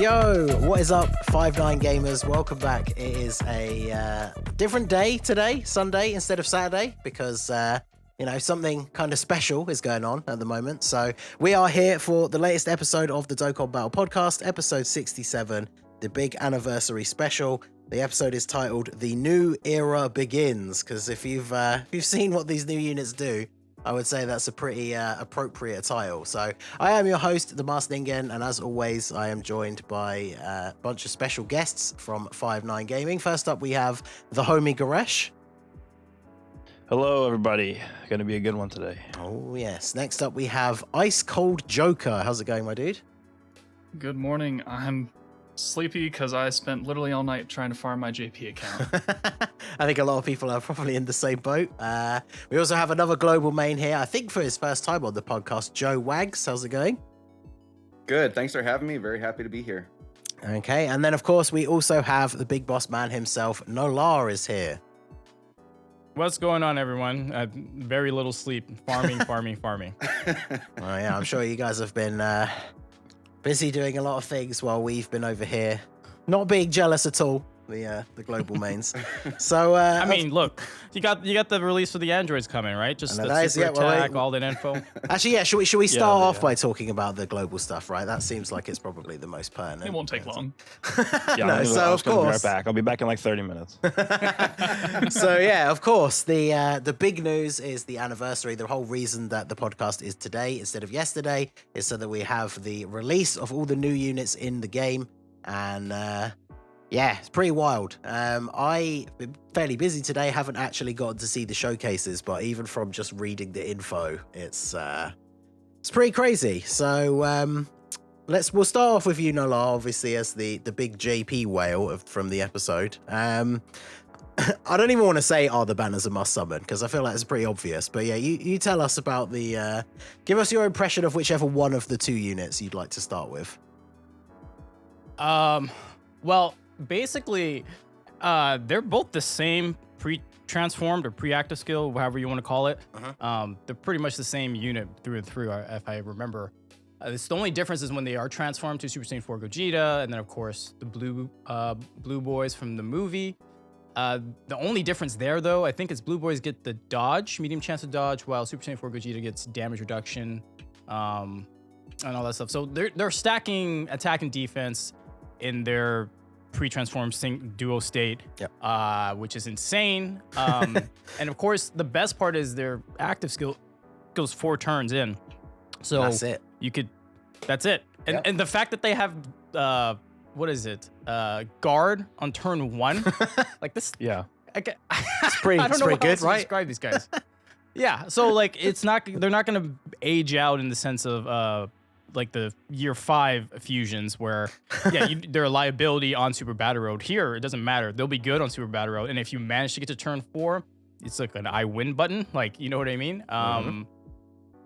Yo, what is up, 5-9 gamers? Welcome back. It is a different day today, Sunday instead of Saturday, because something kind of special is going on at the moment. So we are here for the latest episode of the Dokkan Battle Podcast, episode 67, the big anniversary special. The episode is titled "The New Era Begins," because if you've seen what these new units do, I would say that's a pretty appropriate title. So I am your host, the Masked Ningen, and as always, I am joined by a bunch of special guests from 5-9 Gaming. First up, we have the homie Goresh. Hello, everybody. Gonna be a good one today. Oh, yes. Next up, we have Ice Cold Joker. How's it going, my dude? Good morning. I'm sleepy because I spent literally all night trying to farm my JP account. I think a lot of people are probably in the same boat. We also have another global main here, I think for his first time on the podcast, Joe Wags. How's it going? Good. Thanks for having me. Very happy to be here. Okay. And then, of course, we also have the big boss man himself, Nolar, is here. What's going on, everyone? Very little sleep. Farming. Oh, yeah, I'm sure you guys have been busy doing a lot of things while we've been over here, not being jealous at all. The global mains. So I mean, look, you got the release for the androids coming, right? Just the super attack, all that info. Actually, yeah. Should we start off by talking about the global stuff, right? That seems like it's probably the most pertinent. It won't take long. No, so of course, be right back. I'll be back in like 30 minutes. So yeah, of course, the big news is the anniversary. The whole reason that the podcast is today instead of yesterday is so that we have the release of all the new units in the game, and yeah, it's pretty wild. I've been fairly busy today, haven't actually gotten to see the showcases, but even from just reading the info, it's pretty crazy. So we'll start off with you, Nolar, obviously as the big JP whale from the episode. I don't even want to say the banners a must summon because I feel like it's pretty obvious. But yeah, you tell us about give us your impression of whichever one of the two units you'd like to start with. Well, basically, they're both the same pre-transformed or pre-active skill, however you want to call it. They're pretty much the same unit through and through, if I remember. It's the only difference is when they are transformed to Super Saiyan 4 Gogeta, and then of course the blue boys from the movie. The only difference there, though, I think is blue boys get the dodge, medium chance of dodge, while Super Saiyan 4 Gogeta gets damage reduction, and all that stuff. So they're stacking attack and defense in their pre-transformed duo state, which is insane. And of course, the best part is their active skill goes 4 turns in. So that's it. That's it. And the fact that they have guard on turn 1, like this. Yeah, it's pretty. I don't know pretty how good, to right? describe these guys. Yeah. So like, they're not gonna age out in the sense of like the year 5 fusions where they're a liability on Super Battle Road. Here it doesn't matter, they'll be good on Super Battle Road, and if you manage to get to turn 4, it's like an I win button, like, you know what I mean.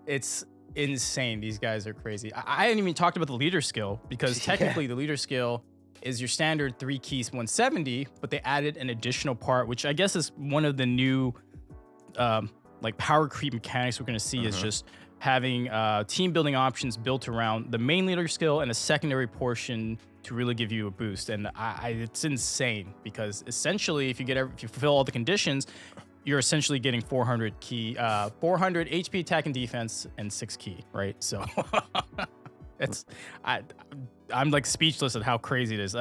It's insane. These guys are crazy. I hadn't even talked about the leader skill, because technically the leader skill is your standard 3 keys 170, but they added an additional part, which I guess is one of the new like power creep mechanics we're going to see, is just having team building options built around the main leader skill and a secondary portion to really give you a boost. And it's insane, because essentially if you fulfill all the conditions, you're essentially getting 400 HP attack and defense and 6 key, right? So I'm like speechless at how crazy it is.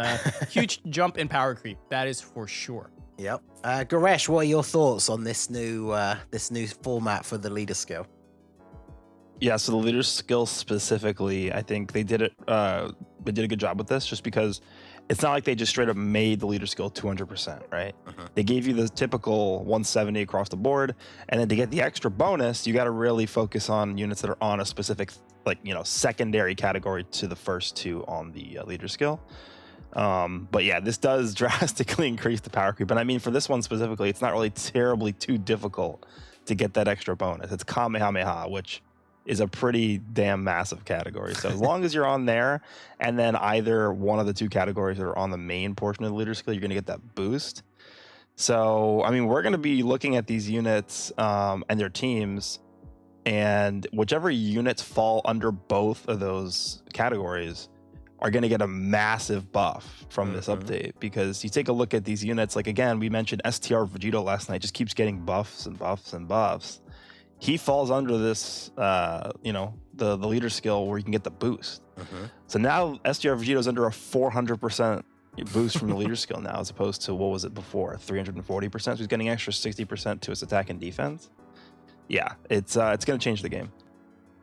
Huge jump in power creep, that is for sure. Yep. Goresh, what are your thoughts on this new format for the leader skill? Yeah, so the leader skill specifically, I think they did a good job with this, just because it's not like they just straight up made the leader skill 200%, right? They gave you the typical 170 across the board, and then to get the extra bonus, you got to really focus on units that are on a specific, secondary category to the first 2 on the leader skill. But yeah, this does drastically increase the power creep. And I mean, for this one specifically, it's not really terribly too difficult to get that extra bonus. It's Kamehameha, which is a pretty damn massive category. So as long as you're on there, and then either one of the 2 categories that are on the main portion of the leader skill, you're going to get that boost. So, I mean, we're going to be looking at these units and their teams, and whichever units fall under both of those categories are going to get a massive buff from this update, because you take a look at these units, like again, we mentioned STR Vegito last night, just keeps getting buffs and buffs and buffs. He falls under this, you know, the leader skill where you can get the boost. So now STR Vegito is under a 400% boost from the leader skill now, as opposed to, what was it before, 340%. So he's getting extra 60% to his attack and defense. Yeah, it's going to change the game.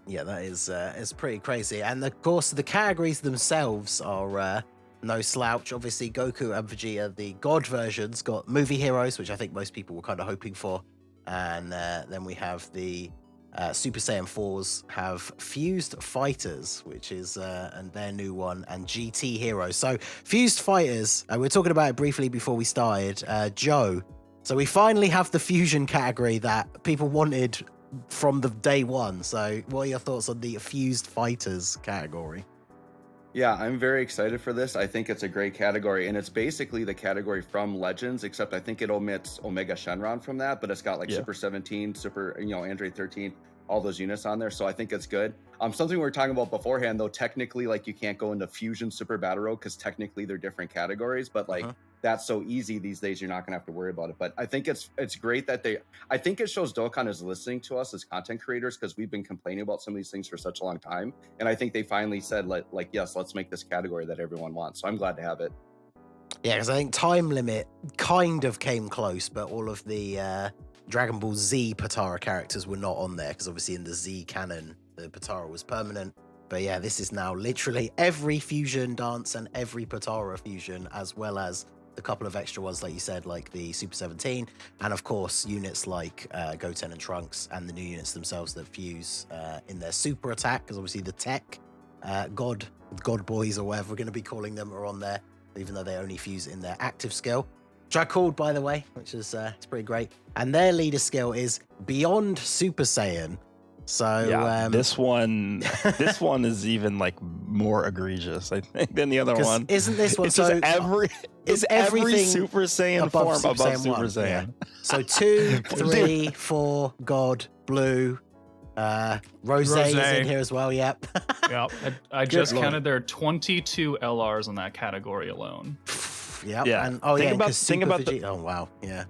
Yeah, that is pretty crazy. And of course, the categories themselves are no slouch. Obviously, Goku and Vegeta, the God versions, got movie heroes, which I think most people were kind of hoping for. And then we have the Super Saiyan 4s have Fused Fighters, which is and their new one, and GT Heroes. So Fused Fighters, we were talking about it briefly before we started. Joe, so we finally have the fusion category that people wanted from the day one. So what are your thoughts on the Fused Fighters category? Yeah, I'm very excited for this. I think it's a great category, and it's basically the category from Legends, except I think it omits Omega Shenron from that, but it's got like Super 17, Super, you know, Android 13, all those units on there. So I think it's good. Something we were talking about beforehand, though, technically, like, you can't go into Fusion Super Battle Road because technically they're different categories, but like that's so easy these days, you're not gonna have to worry about it. But I think it's great that I think it shows Dokkan is listening to us as content creators, because we've been complaining about some of these things for such a long time. And I think they finally said, like, yes, let's make this category that everyone wants. So I'm glad to have it. Yeah, because I think Time Limit kind of came close, but all of the Dragon Ball Z Potara characters were not on there, because obviously in the Z canon, the Potara was permanent. But yeah, this is now literally every fusion dance and every Potara fusion, as well as the couple of extra ones, like you said, like the Super 17, and of course units like Goten and Trunks, and the new units themselves that fuse in their super attack, because obviously the tech God boys or whatever we're going to be calling them are on there, even though they only fuse in their active skill, which I called, by the way, which is it's pretty great. And their leader skill is Beyond Super Saiyan. So yeah, this one is even like more egregious, I think, than the other one. Isn't this one? It's so every Super Saiyan form above Super Saiyan. Yeah. So 2, 3, 4, God, Blue, Rose is in here as well. Yep. Yep. I just counted there are 22 LRs in that category alone. Yep. Yeah. And, think about oh wow. Yeah.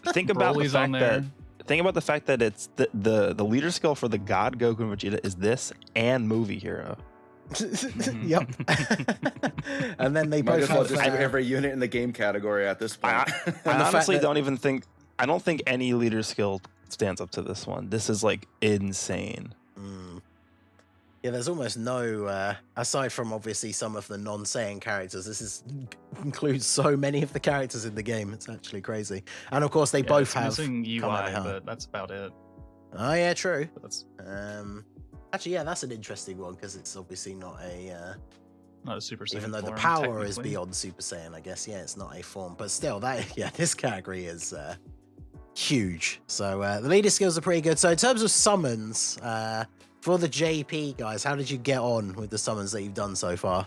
Think about the fact that it's the leader skill for the God Goku and Vegeta is this and movie hero. Yep. And then they might both as well have just have every unit in the game category at this point. I honestly I don't think any leader skill stands up to this one. This is like insane. Yeah, there's almost no, aside from obviously some of the non-Saiyan characters, includes so many of the characters in the game. It's actually crazy. And of course, they both have missing UI, but that's about it. Oh yeah, true. That's actually, yeah, that's an interesting one, because it's obviously not a Super Saiyan. even though form, the power is beyond Super Saiyan, I guess. Yeah, it's not a form, but still, this category is huge. So the leader skills are pretty good. So in terms of summons, for the JP guys, how did you get on with the summons that you've done so far?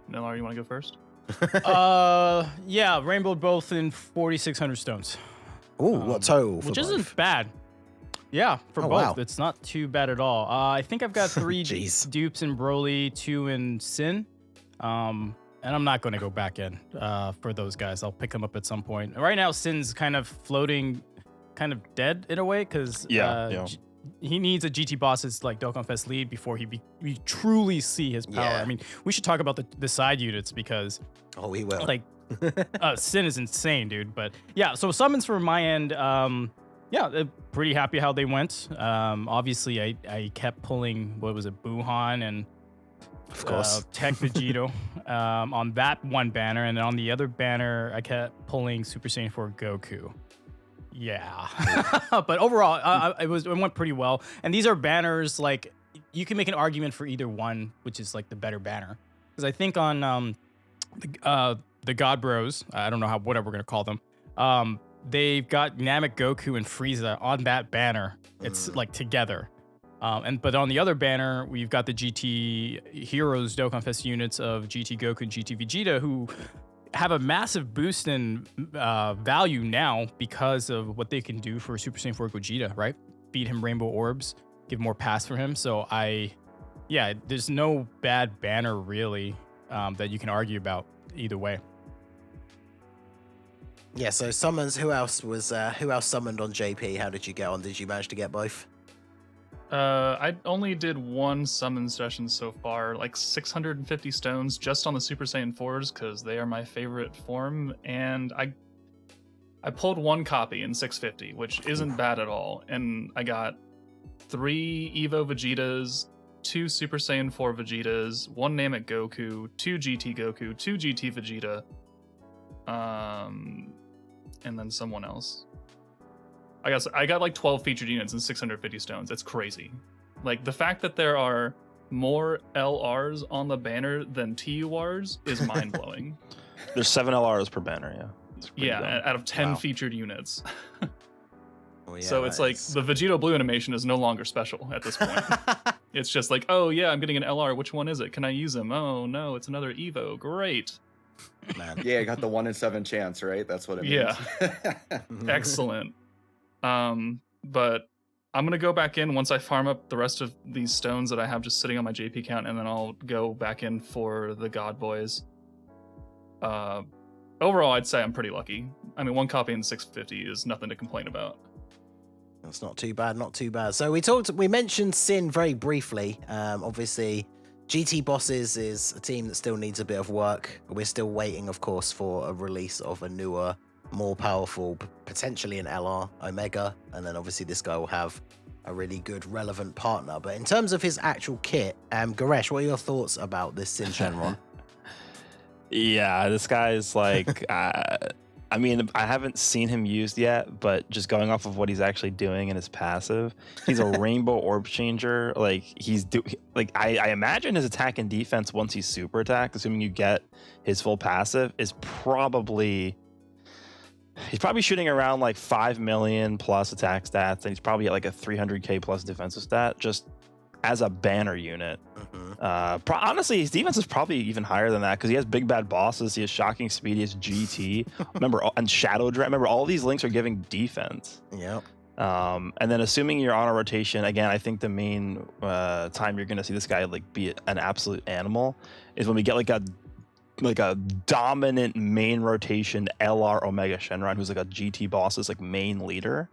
Nolar, you want to go first? Yeah, Rainbow both in 4,600 stones. Ooh, what total? Which isn't bad. Yeah, for both. Wow. It's not too bad at all. I think I've got 3 dupes in Broly, 2 in Sin. And I'm not going to go back in for those guys. I'll pick them up at some point. Right now, Sin's kind of floating, kind of dead in a way, because he needs a GT boss's like Dokkan Fest lead before we truly see his power. Yeah. I mean, we should talk about the side units, because we will. Like Sin is insane, dude. But yeah, so summons from my end, yeah, pretty happy how they went. Obviously, I kept pulling, what was it, Buhan and of course Tech Vegito on that one banner, and then on the other banner, I kept pulling Super Saiyan 4 Goku. Yeah, but overall, it went pretty well. And these are banners, like, you can make an argument for either one, which is like the better banner. Because I think on the God Bros, I don't know whatever we're gonna call them, they've got Namek, Goku, and Frieza on that banner. It's like together. But on the other banner, we've got the GT Heroes Dokkan Fest units of GT Goku and GT Vegeta, who have a massive boost in value now because of what they can do for Super Saiyan 4 Gogeta, right? Feed him Rainbow Orbs, give more pass for him. So I yeah, there's no bad banner really that you can argue about either way. Yeah, so summons, who else summoned on JP? How did you get on? Did you manage to get both? I only did one summon session so far, like 650 stones just on the Super Saiyan 4s because they are my favorite form, and I pulled one copy in 650, which isn't bad at all, and I got 3 Evo Vegetas, 2 Super Saiyan 4 Vegetas, 1 Namek Goku, 2 GT Goku, 2 GT Vegeta, and then someone else. I guess I got like 12 featured units and 650 stones. It's crazy. Like the fact that there are more LRs on the banner than TURs is mind blowing. There's 7 LRs per banner. Yeah. It's pretty dumb. Out of 10 Wow. featured units. Oh, yeah, So it's like the Vegito Blue animation is no longer special at this point. It's just like, oh yeah, I'm getting an LR. Which one is it? Can I use him? Oh no, it's another Evo. Great. man. Yeah, I got the 1 in 7 chance, right? That's what it means. Yeah. Excellent. But I'm gonna go back in once I farm up the rest of these stones that I have just sitting on my JP account, and then I'll go back in for the God Boys. Overall, I'd say I'm pretty lucky. I mean, 1 copy in 650 is nothing to complain about. That's not too bad, not too bad. So we mentioned Sin very briefly. Obviously, GT Bosses is a team that still needs a bit of work. We're still waiting, of course, for a release of a newer, more powerful, potentially an LR Omega, and then obviously this guy will have a really good, relevant partner. But in terms of his actual kit, Goresh, what are your thoughts about this Sin Shenron? Yeah, this guy's like, I mean, I haven't seen him used yet, but just going off of what he's actually doing in his passive, he's a rainbow orb changer. Like I imagine his attack and defense once he's super attack, assuming you get his full passive, is probably. He's probably shooting around like 5 million plus attack stats, and he's probably at like a 300k plus defensive stat just as a banner unit. Honestly, his defense is probably even higher than that because he has big bad bosses, he has shocking speed, he has GT. Remember, and Shadow Dread. Remember, all these links are giving defense. Yep. And then assuming you're on a rotation, again, I think the main time you're going to see this guy like be an absolute animal is when we get like a dominant main rotation LR Omega Shenron, who's like a GT boss's like main leader.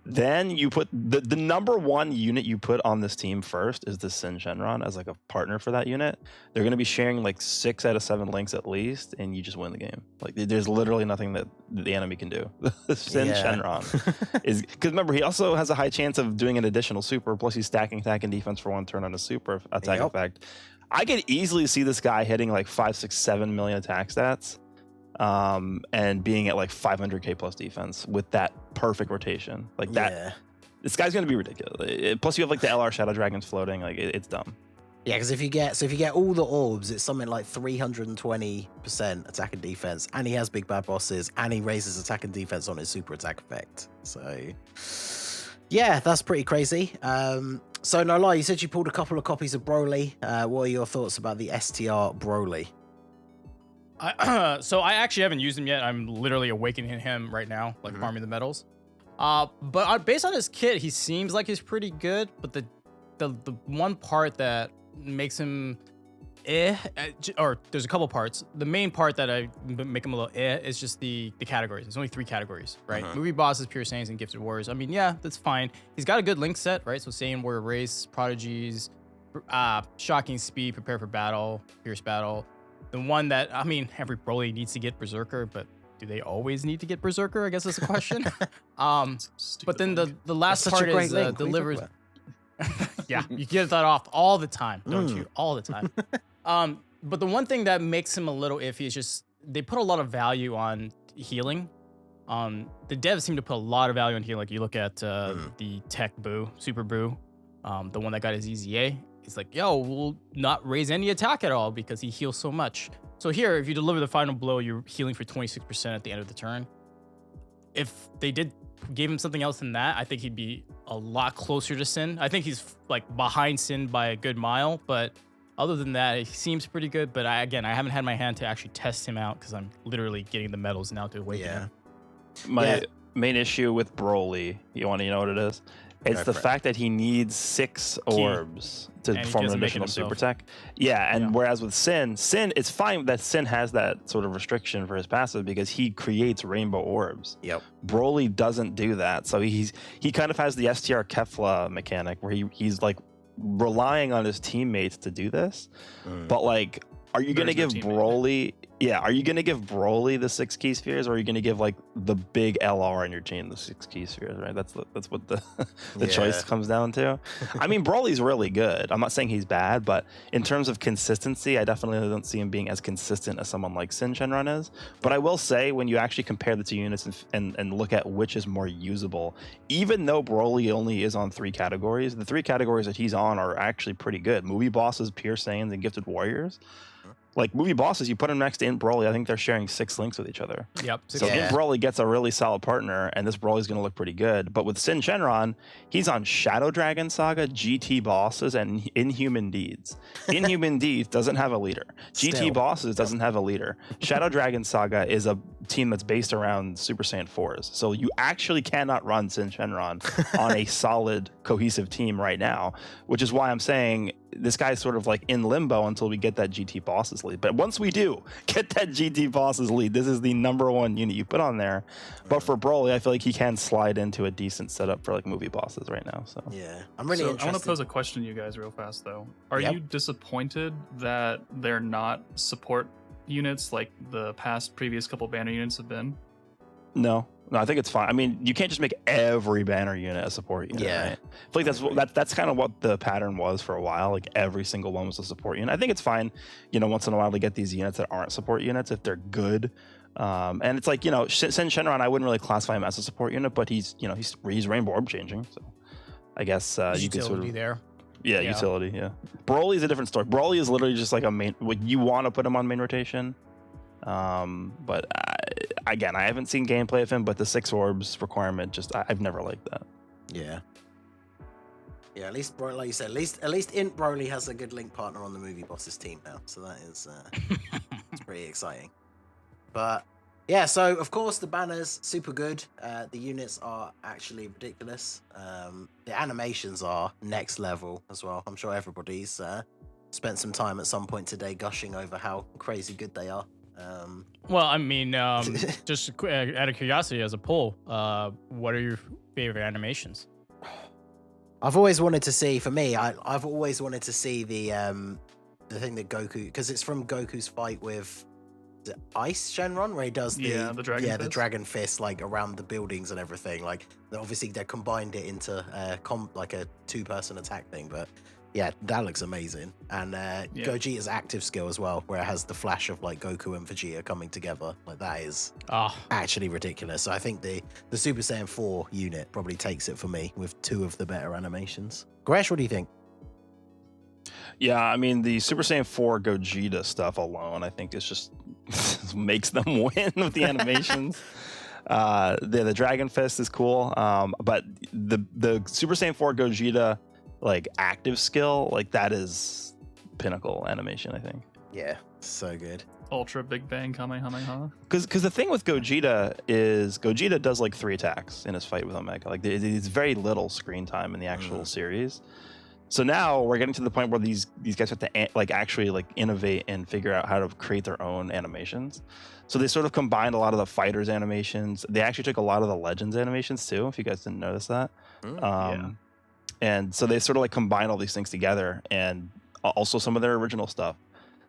Then you put the number 1 unit you put on this team first is the Sin Shenron as like a partner for that unit. They're going to be sharing like 6 out of 7 links at least, and you just win the game. Like there's literally nothing that the enemy can do. Sin Shenron is, because remember, he also has a high chance of doing an additional super, plus he's stacking attack and defense for 1 turn on a super attack effect. I could easily see this guy hitting like 5, 6, 7 million attack stats, and being at like 500k plus defense with that perfect rotation. Like that, Yeah. This guy's gonna be ridiculous. Plus, you have like the LR Shadow Dragons floating. Like it's dumb. Yeah, because if you get all the orbs, it's something like 320% attack and defense, and he has big bad bosses, and he raises attack and defense on his super attack effect. So, yeah, that's pretty crazy. So Nolar, you said you pulled a couple of copies of Broly. What are your thoughts about the STR Broly? So I actually haven't used him yet. I'm literally awakening him right now, like farming the medals. But based on his kit, he seems like he's pretty good. But the one part that makes him or there's a couple parts. The main part that I make him a little is just the categories. There's only 3 categories, right? Movie bosses, pure Saiyans, and gifted warriors. I mean, yeah, that's fine. He's got a good link set, right? So Saiyan, warrior race, prodigies, shocking speed, prepare for battle, fierce battle. The one that, I mean, every Broly needs to get Berserker, but do they always need to get Berserker? I guess that's the question. But then the last part is delivered. Yeah, you get that off all the time, don't you? All the time. But the one thing that makes him a little iffy is just they put a lot of value on healing. The devs seem to put a lot of value on healing. Like you look at the Tech Boo, Super Boo, the one that got his EZA. He's like, yo, we'll not raise any attack at all because he heals so much. So here, if you deliver the final blow, you're healing for 26% at the end of the turn. If they gave him something else than that, I think he'd be a lot closer to Sin. I think he's like behind Sin by a good mile, but other than that, he seems pretty good. But I haven't had my hand to actually test him out because I'm literally getting the medals now to awaken him. My main issue with Broly, you want to know what it is? It's Go the for it. fact that he needs 6 orbs to And he perform an doesn't make it additional super himself. tech. Yeah, and Yeah. whereas with Sin, it's fine that Sin has that sort of restriction for his passive because he creates rainbow orbs. Yep. Broly doesn't do that, so he kind of has the STR Kefla mechanic where he's like relying on his teammates to do this. But like, are you gonna There's no give teammate. Broly? Yeah, are you gonna give Broly the 6 key spheres, or are you gonna give like the big LR in your chain the 6 key spheres? Right, that's what the choice Yeah. comes down to. I mean, Broly's really good. I'm not saying he's bad, but in terms of consistency, I definitely don't see him being as consistent as someone like Sin Shenron is. But I will say, when you actually compare the 2 units and look at which is more usable, even though Broly only is on 3 categories, the 3 categories that he's on are actually pretty good. Movie bosses, pure Saiyans, and gifted warriors. Like movie bosses, you put them next to Int Broly, I think they're sharing 6 links with each other. Yep. So Yeah. Int Broly gets a really solid partner, and this Broly's going to look pretty good. But with Sin Shenron, he's on Shadow Dragon Saga, GT bosses, and Inhuman Deeds. Inhuman Deeds doesn't have a leader. Still. GT bosses doesn't have a leader. Shadow Dragon Saga is a team that's based around Super Saiyan 4s. So you actually cannot run Sin Shenron on a solid, cohesive team right now, which is why I'm saying this guy's sort of like in limbo until we get that GT bosses lead. But once we do get that GT bosses lead, this is the #1 unit you put on there. But for Broly, I feel like he can slide into a decent setup for like movie bosses right now. So Yeah, I'm really So I interested. want to pose a question to you guys real fast though. Are Yep. you disappointed that they're not support units like the previous couple banner units have been? no, I think it's fine. I mean, you can't just make every banner unit a support unit. Yeah. Right? I feel like that's kind of what the pattern was for a while. Like every single one was a support unit. I think it's fine, once in a while to get these units that aren't support units if they're good. And it's like, Sin Shenron, I wouldn't really classify him as a support unit, but he's rainbow orb changing. So I guess you could sort of there. Yeah, Yeah. utility. Yeah, Broly is a different story. Broly is literally just like a main. You want to put him on main rotation, but again, I haven't seen gameplay of him. But the 6 orbs requirement, I've never liked that. Yeah. Yeah, at least Broly, like you said, at least Int Broly has a good link partner on the movie bosses team now, so that is it's pretty exciting. But yeah, so of course the banners super good. The units are actually ridiculous. The animations are next level as well. I'm sure everybody's spent some time at some point today gushing over how crazy good they are. Well, I mean, just out of curiosity, as a poll, what are your favorite animations? I've always wanted to see. For me, I've always wanted to see the thing that Goku, because it's from Goku's fight with the Ice Shenron, where he does the dragon fist. dragon fist like around the buildings and everything. Like obviously they combined it into like a 2-person attack thing, but yeah, that looks amazing. And Gogeta's active skill as well, where it has the flash of like Goku and Vegeta coming together. Like that is actually ridiculous. So I think the Super Saiyan 4 unit probably takes it for me with 2 of the better animations. Goresh, what do you think? Yeah, I mean the Super Saiyan 4 Gogeta stuff alone, I think is just makes them win with the animations. The Dragon Fist is cool, but the Super Saiyan 4 Gogeta like active skill, like that is pinnacle animation, I think. Yeah, so good. Ultra Big Bang Kamehameha. Because the thing with Gogeta is Gogeta does like 3 attacks in his fight with Omega. Like it's very little screen time in the actual series. So now we're getting to the point where these guys have to actually innovate and figure out how to create their own animations. So they sort of combined a lot of the fighters animations. They actually took a lot of the legends animations too, if you guys didn't notice that. And so they sort of combine all these things together, and also some of their original stuff.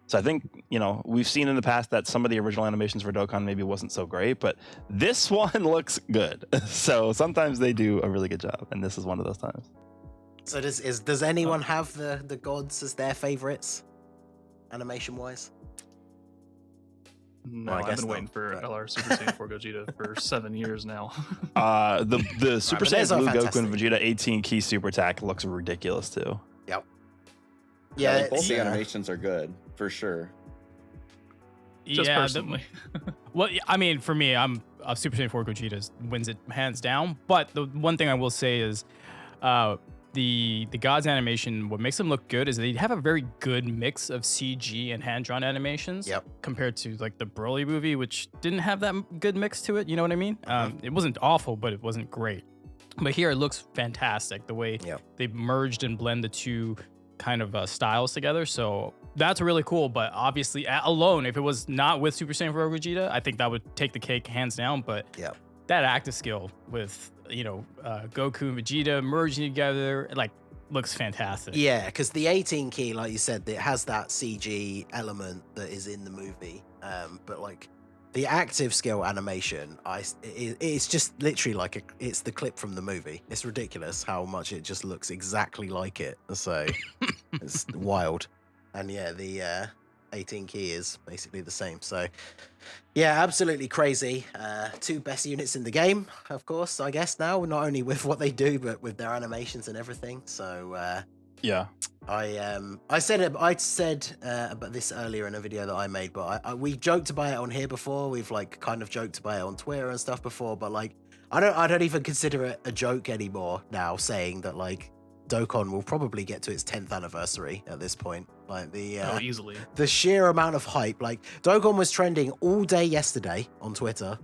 So I think, we've seen in the past that some of the original animations for Dokkan maybe wasn't so great, but this one looks good. So sometimes they do a really good job, and this is one of those times. So does anyone have the gods as their favorites, animation wise? No, Well, I I've guess been not, waiting for but- LR Super Saiyan 4 Gogeta for 7 years now. The Super but those Saiyan are Blue Goku fantastic. and Vegeta 18 key super attack looks ridiculous too. Yep. Yeah, Yeah, both the it's, animations are good for sure. Just personally. Well, I mean, for me, I'm Super Saiyan 4 Gogeta wins it hands down. But the one thing I will say is, the gods animation, what makes them look good is they have a very good mix of CG and hand-drawn animations. Yep. Compared to like the Broly movie, which didn't have that good mix to it. You know what I mean? It wasn't awful, but it wasn't great. But here it looks fantastic the way Yep. they merged and blend the two kind of styles together. So that's really cool. But obviously, alone, if it was not with Super Saiyan 4 Vegeta, I think that would take the cake hands down. But Yep. that active skill with Goku and Vegeta merging together, like, looks fantastic. Yeah, because the 18 key, like you said, it has that CG element that is in the movie. But like the active skill animation, it's just literally like it's the clip from the movie. It's ridiculous how much it just looks exactly like it. So it's wild. And yeah, the 18 key is basically the same. So yeah, absolutely crazy. Two best units in the game, of course, I guess now, not only with what they do, but with their animations and everything. So Yeah. I said about this earlier in a video that I made, but we joked about it on here before. We've like kind of joked about it on Twitter and stuff before, but like I don't even consider it a joke anymore now, saying that like Dokkan will probably get to its 10th anniversary at this point. Like easily. the sheer amount of hype. Like Dokkan was trending all day yesterday on Twitter.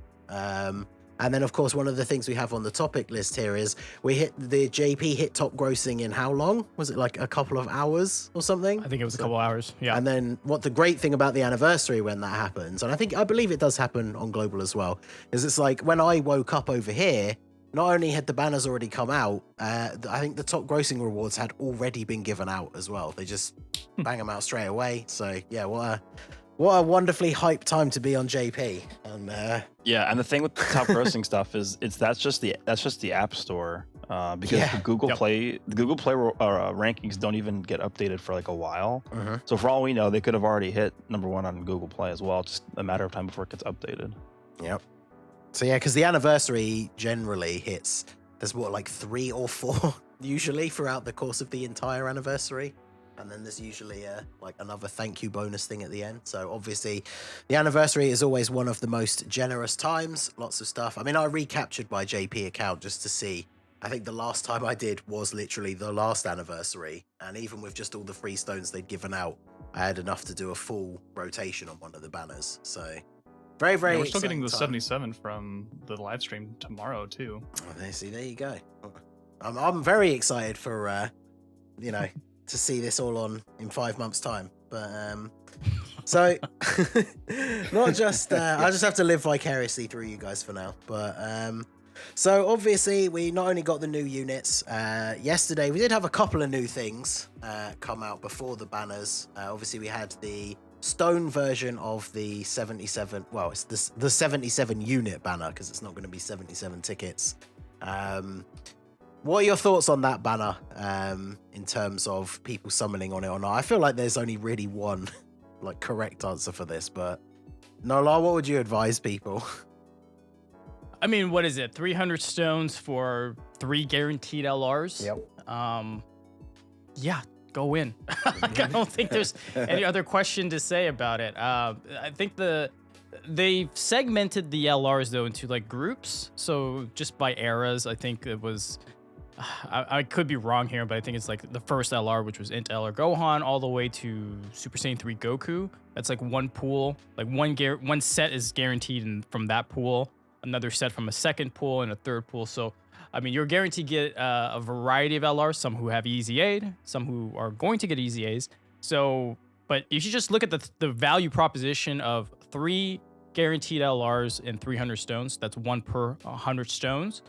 And then, of course, one of the things we have on the topic list here is the JP hit top grossing in how long? Was it like a couple of hours or something? I think it was a couple hours. Yeah. And then what the great thing about the anniversary when that happens, and I believe it does happen on global as well, is it's like when I woke up over here, not only had the banners already come out, I think the top grossing rewards had already been given out as well. They just bang them out straight away. So yeah, what a wonderfully hyped time to be on JP. And Yeah, and the thing with the top grossing stuff is that's just the App Store, because Yeah. the Google Play rankings don't even get updated for like a while. Mhm. So for all we know, they could have already hit #1 on Google Play as well. Just a matter of time before it gets updated. Yep. So yeah, because the anniversary generally hits, there's what, like 3 or 4 usually throughout the course of the entire anniversary. And then there's usually like another thank you bonus thing at the end. So obviously the anniversary is always one of the most generous times. Lots of stuff. I mean, I recaptured my JP account just to see. I think the last time I did was literally the last anniversary. And even with just all the free stones they'd given out, I had enough to do a full rotation on one of the banners. So very, very We're still getting the exciting time. 77 from the live stream tomorrow too. Oh, there you go. I'm very excited for to see this all on in 5 months' time. But so not just I just have to live vicariously through you guys for now. But so obviously we not only got the new units yesterday, we did have a couple of new things come out before the banners. Obviously we had the stone version of the 77. Well, it's the 77 unit banner because it's not going to be 77 tickets. What are your thoughts on that banner in terms of people summoning on it or not? I feel like there's only really one like correct answer for this, but Nolar, what would you advise people? I mean, what is it? 300 stones for 3 guaranteed LRs? Yep. Yeah, go in. I don't think there's any other question to say about it. I think they've segmented the LRs though into like groups. So just by eras, I think it was. I could be wrong here, but I think it's like the first LR, which was Int LR Gohan, all the way to Super Saiyan 3 Goku. That's like one pool, like one set is guaranteed from that pool, another set from a second pool, and a third pool. So, I mean, you're guaranteed to get a variety of LRs, some who have EZA'd, some who are going to get EZAs. So, but if you just look at the value proposition of 3 guaranteed LRs and 300 stones, that's 1 per 100 stones.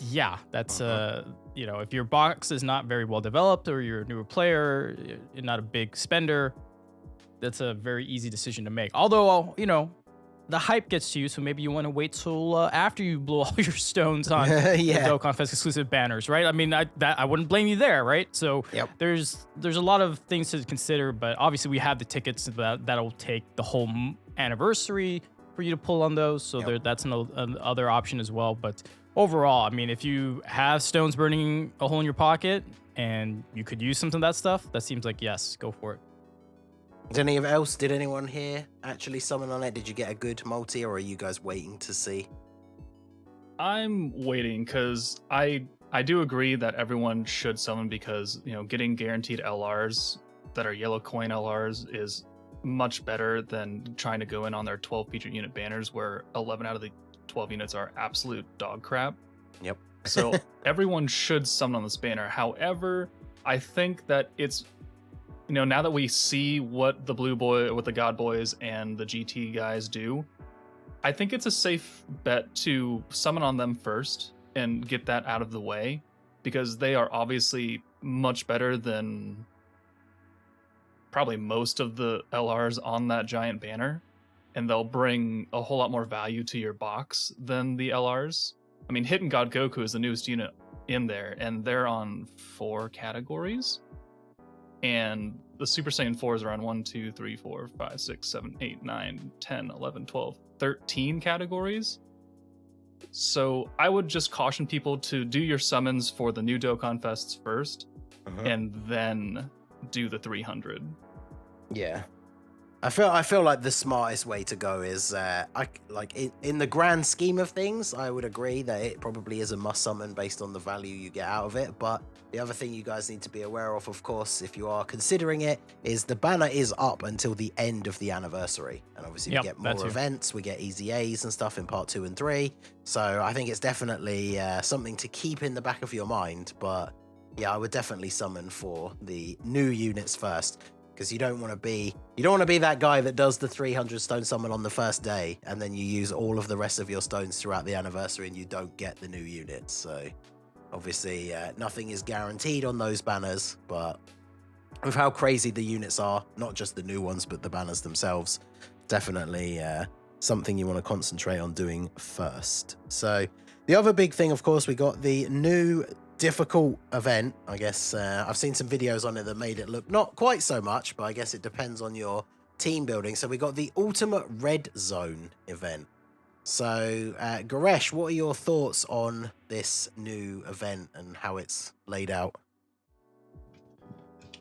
Yeah, that's if your box is not very well developed or you're a newer player, you're not a big spender, that's a very easy decision to make. Although, the hype gets to you, so maybe you want to wait till after you blow all your stones on the Dokkan Fest exclusive banners, right? I mean, I wouldn't blame you there, right? So Yep. there's a lot of things to consider, but obviously we have the tickets that'll take the whole anniversary for you to pull on those, so that's another option as well. But overall, I mean, if you have stones burning a hole in your pocket and you could use some of that stuff, that seems like yes, go for it. Did anyone here actually summon on it? Did you get a good multi, or are you guys waiting to see? I'm waiting because I do agree that everyone should summon because getting guaranteed LRs that are yellow coin LRs is much better than trying to go in on their 12 featured unit banners where 11 out of the 12 units are absolute dog crap. Yep. So everyone should summon on this banner. However, I think that it's, now that we see what the what the God Boys and the GT guys do, I think it's a safe bet to summon on them first and get that out of the way, because they are obviously much better than probably most of the LRs on that giant banner, and they'll bring a whole lot more value to your box than the LRs. I mean, Hidden God Goku is the newest unit in there, and they're on 4 categories. And the Super Saiyan 4 is around 1, 2, 3, 4, 5, 6, 7, 8, 9, 10, 11, 12, 13 categories. So I would just caution people to do your summons for the new Dokkan Fests first, and then do the 300. Yeah. I feel like the smartest way to go is in the grand scheme of things, I would agree that it probably is a must summon based on the value you get out of it. But the other thing you guys need to be aware of course, if you are considering it, is the banner is up until the end of the anniversary, and obviously we get more events, we get EZAs and stuff in part 2 and 3. So I think it's definitely something to keep in the back of your mind. But yeah, I would definitely summon for the new units first. Because you don't want to be that guy that does the 300 stone summon on the first day, and then you use all of the rest of your stones throughout the anniversary and you don't get the new units. So obviously nothing is guaranteed on those banners, but with how crazy the units are, not just the new ones but the banners themselves, definitely something you want to concentrate on doing first. So the other big thing, of course, we got the new difficult event. I guess I've seen some videos on it that made it look not quite so much, but I guess it depends on your team building. So we got the Ultimate Red Zone event. So Goresh, what are your thoughts on this new event and how it's laid out?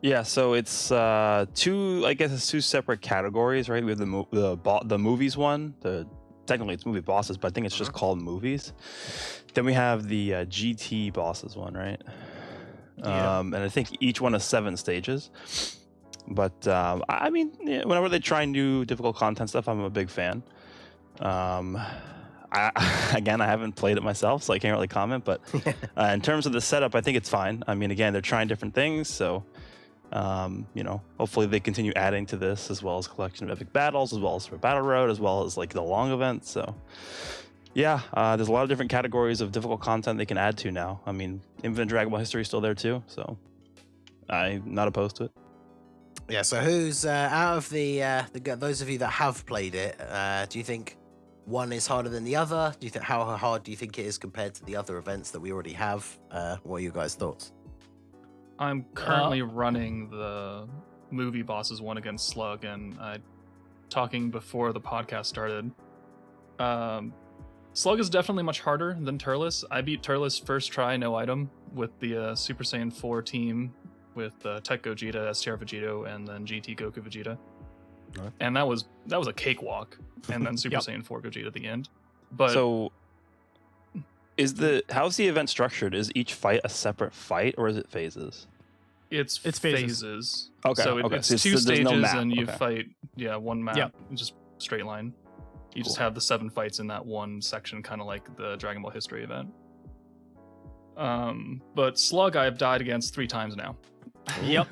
Yeah, so it's two separate categories, right? We have the movies one, technically it's movie bosses, but I think it's just called movies. Then we have the GT bosses one, right? Yeah. And I think each one has 7 stages. But I mean, whenever they try new difficult content stuff, I'm a big fan. I haven't played it myself, so I can't really comment. But in terms of the setup, I think it's fine. I mean, again, they're trying different things, so hopefully they continue adding to this, as well as collection of epic battles, as well as for Battle Road, as well as like the long events. So yeah, there's a lot of different categories of difficult content they can add to now. I mean, Infinite Dragon Ball history is still there too, so I'm not opposed to it. Yeah, so who's out of the those of you that have played it, do you think one is harder than the other? Do you think how hard do you think it is compared to the other events that we already have? What are you guys' thoughts? I'm currently running the movie bosses one against Slug, and talking before the podcast started. Slug is definitely much harder than Turles. I beat Turles first try, no item, with the Super Saiyan 4 team with Tech Gogeta, STR Vegito, and then GT Goku Vegeta. Nice. And that was a cakewalk. And then Super Saiyan 4 Gogeta at the end. But so how's the event structured? Is each fight a separate fight, or is it phases? It's phases. Okay. So okay. it's so 2 stages, no map. and you Okay. fight one map, just straight line. You just have the 7 fights in that one section, kind of like the Dragon Ball history event. But Slug I've died against 3 times now. Yep.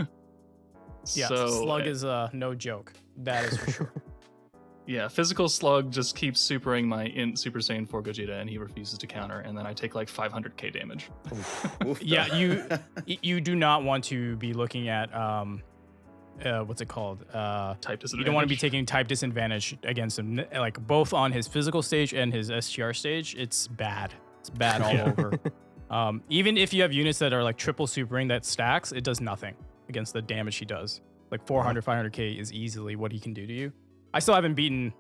Yeah, So Slug is no joke. That is for sure. yeah, physical Slug just keeps supering my Super Saiyan 4 Gogeta, and he refuses to counter, and then I take like 500k damage. Yeah, you do not want to be looking at what's it called? Type disadvantage. You don't want to be taking type disadvantage against him, like both on his physical stage and his STR stage. It's bad. It's bad all over. Even if you have units that are like triple supering that stacks, it does nothing against the damage he does. Like 400, 500k is easily what he can do to you. I still haven't beaten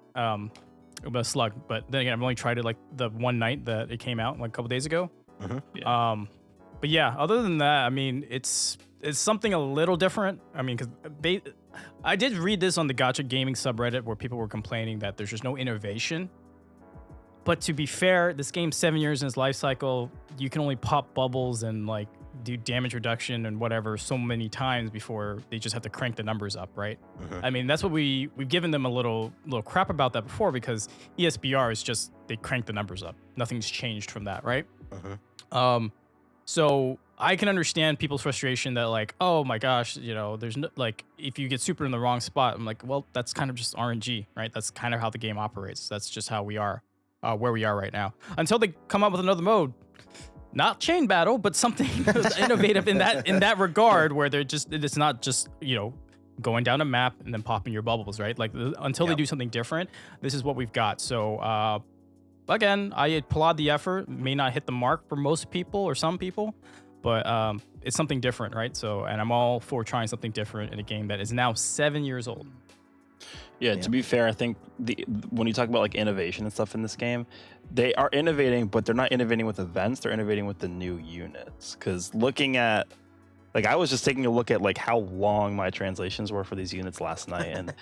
Slug, but then again, I've only tried it like the one night that it came out, like a couple days ago. Yeah. But yeah, other than that, I mean, it's something a little different. I mean, because I did read this on the Gacha Gaming subreddit where people were complaining that there's just no innovation. But to be fair, this game's 7 years in its life cycle. You can only pop bubbles and like do damage reduction and whatever so many times before they just have to crank the numbers up, right? I mean, that's what we've given them a little crap about that before, because ESBR is just they crank the numbers up. Nothing's changed from that, right? So I can understand people's frustration that like, oh my gosh, there's no, like if you get super in the wrong spot, I'm like, well, that's kind of just RNG, right? That's kind of how the game operates. That's just how we are, where we are right now. Until they come up with another mode, not chain battle, but something innovative in that regard, where it's not just going down a map and then popping your bubbles, right? Like until they do something different, this is what we've got. So again, I applaud the effort. May not hit the mark for most people or some people, but it's something different, right? So, and I'm all for trying something different in a game that is now 7 years old. Yeah, to be fair, I think when you talk about like innovation and stuff in this game, they are innovating, but they're not innovating with events. They're innovating with the new units. Because looking at, like, I was just taking a look at like how long my translations were for these units last night, and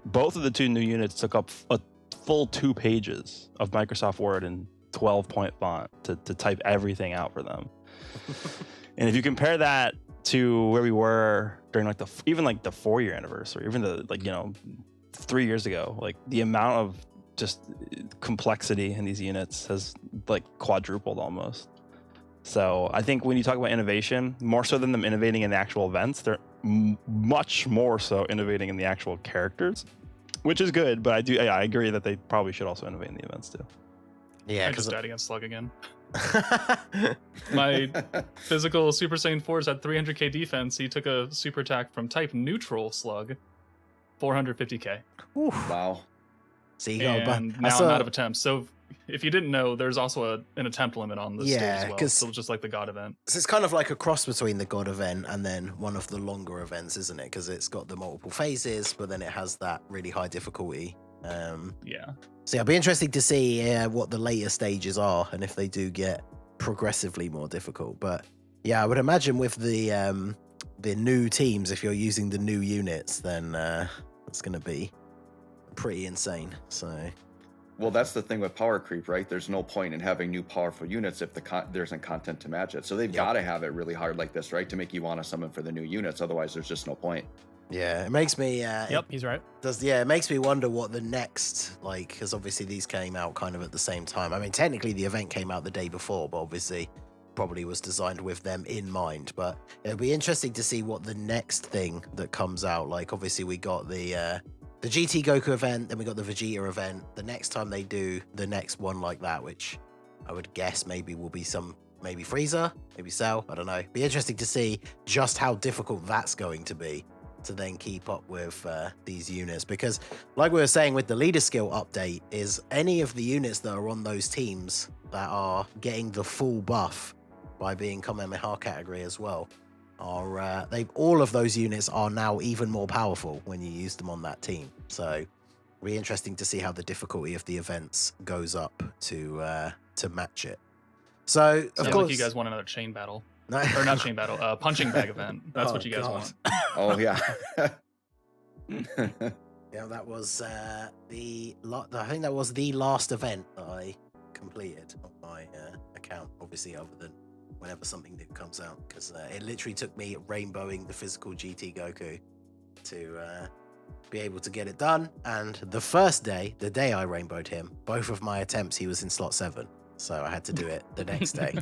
both of the two new units took up a full 2 pages of Microsoft Word and 12-point font to type everything out for them. And if you compare that to where we were during like even like the 4-year anniversary, even the 3 years ago, like the amount of just complexity in these units has like quadrupled almost. So I think when you talk about innovation, more so than them innovating in the actual events, they're much more so innovating in the actual characters, which is good. But I agree that they probably should also innovate in the events too. Yeah, I just died against Slug again. My physical Super Saiyan 4s had 300k defense. He took a super attack from type neutral Slug, 450k. Wow. So you and now I'm out of attempts. So if you didn't know, there's also an attempt limit on this stage as well. So just like the God event. So it's kind of like a cross between the God event and then one of the longer events, isn't it? Because it's got the multiple phases, but then it has that really high difficulty. Yeah. So it'll be interesting to see what the later stages are and if they do get progressively more difficult. But yeah, I would imagine with the new teams, if you're using the new units, then it's going to be pretty insane. So, well, that's the thing with power creep, right? There's no point in having new powerful units if there isn't content to match it. So they've got to have it really hard like this, right, to make you want to summon for the new units. Otherwise, there's just no point. Yeah, it makes me. Yep, he's right. It makes me wonder what the next, like, because obviously these came out kind of at the same time. I mean, technically the event came out the day before, but obviously probably was designed with them in mind. But it'll be interesting to see what the next thing that comes out. Like, obviously we got the GT Goku event, then we got the Vegeta event. The next time they do the next one like that, which I would guess maybe will be maybe Frieza, maybe Cell, I don't know. Be interesting to see just how difficult that's going to be to then keep up with these units, because like we were saying with the leader skill update, is any of the units that are on those teams that are getting the full buff by being Kamehameha category as well are all of those units are now even more powerful when you use them on that team. So it'll be interesting to see how the difficulty of the events goes up to match it. So of course, like you guys want another chain battle. No. Or not chain battle, punching bag event. That's what you guys want. Oh yeah. Yeah, that was I think that was the last event that I completed on my account, obviously other than whenever something new comes out, because it literally took me rainbowing the physical GT Goku to be able to get it done. And the first day, the day I rainbowed him, both of my attempts he was in slot 7. So I had to do it the next day.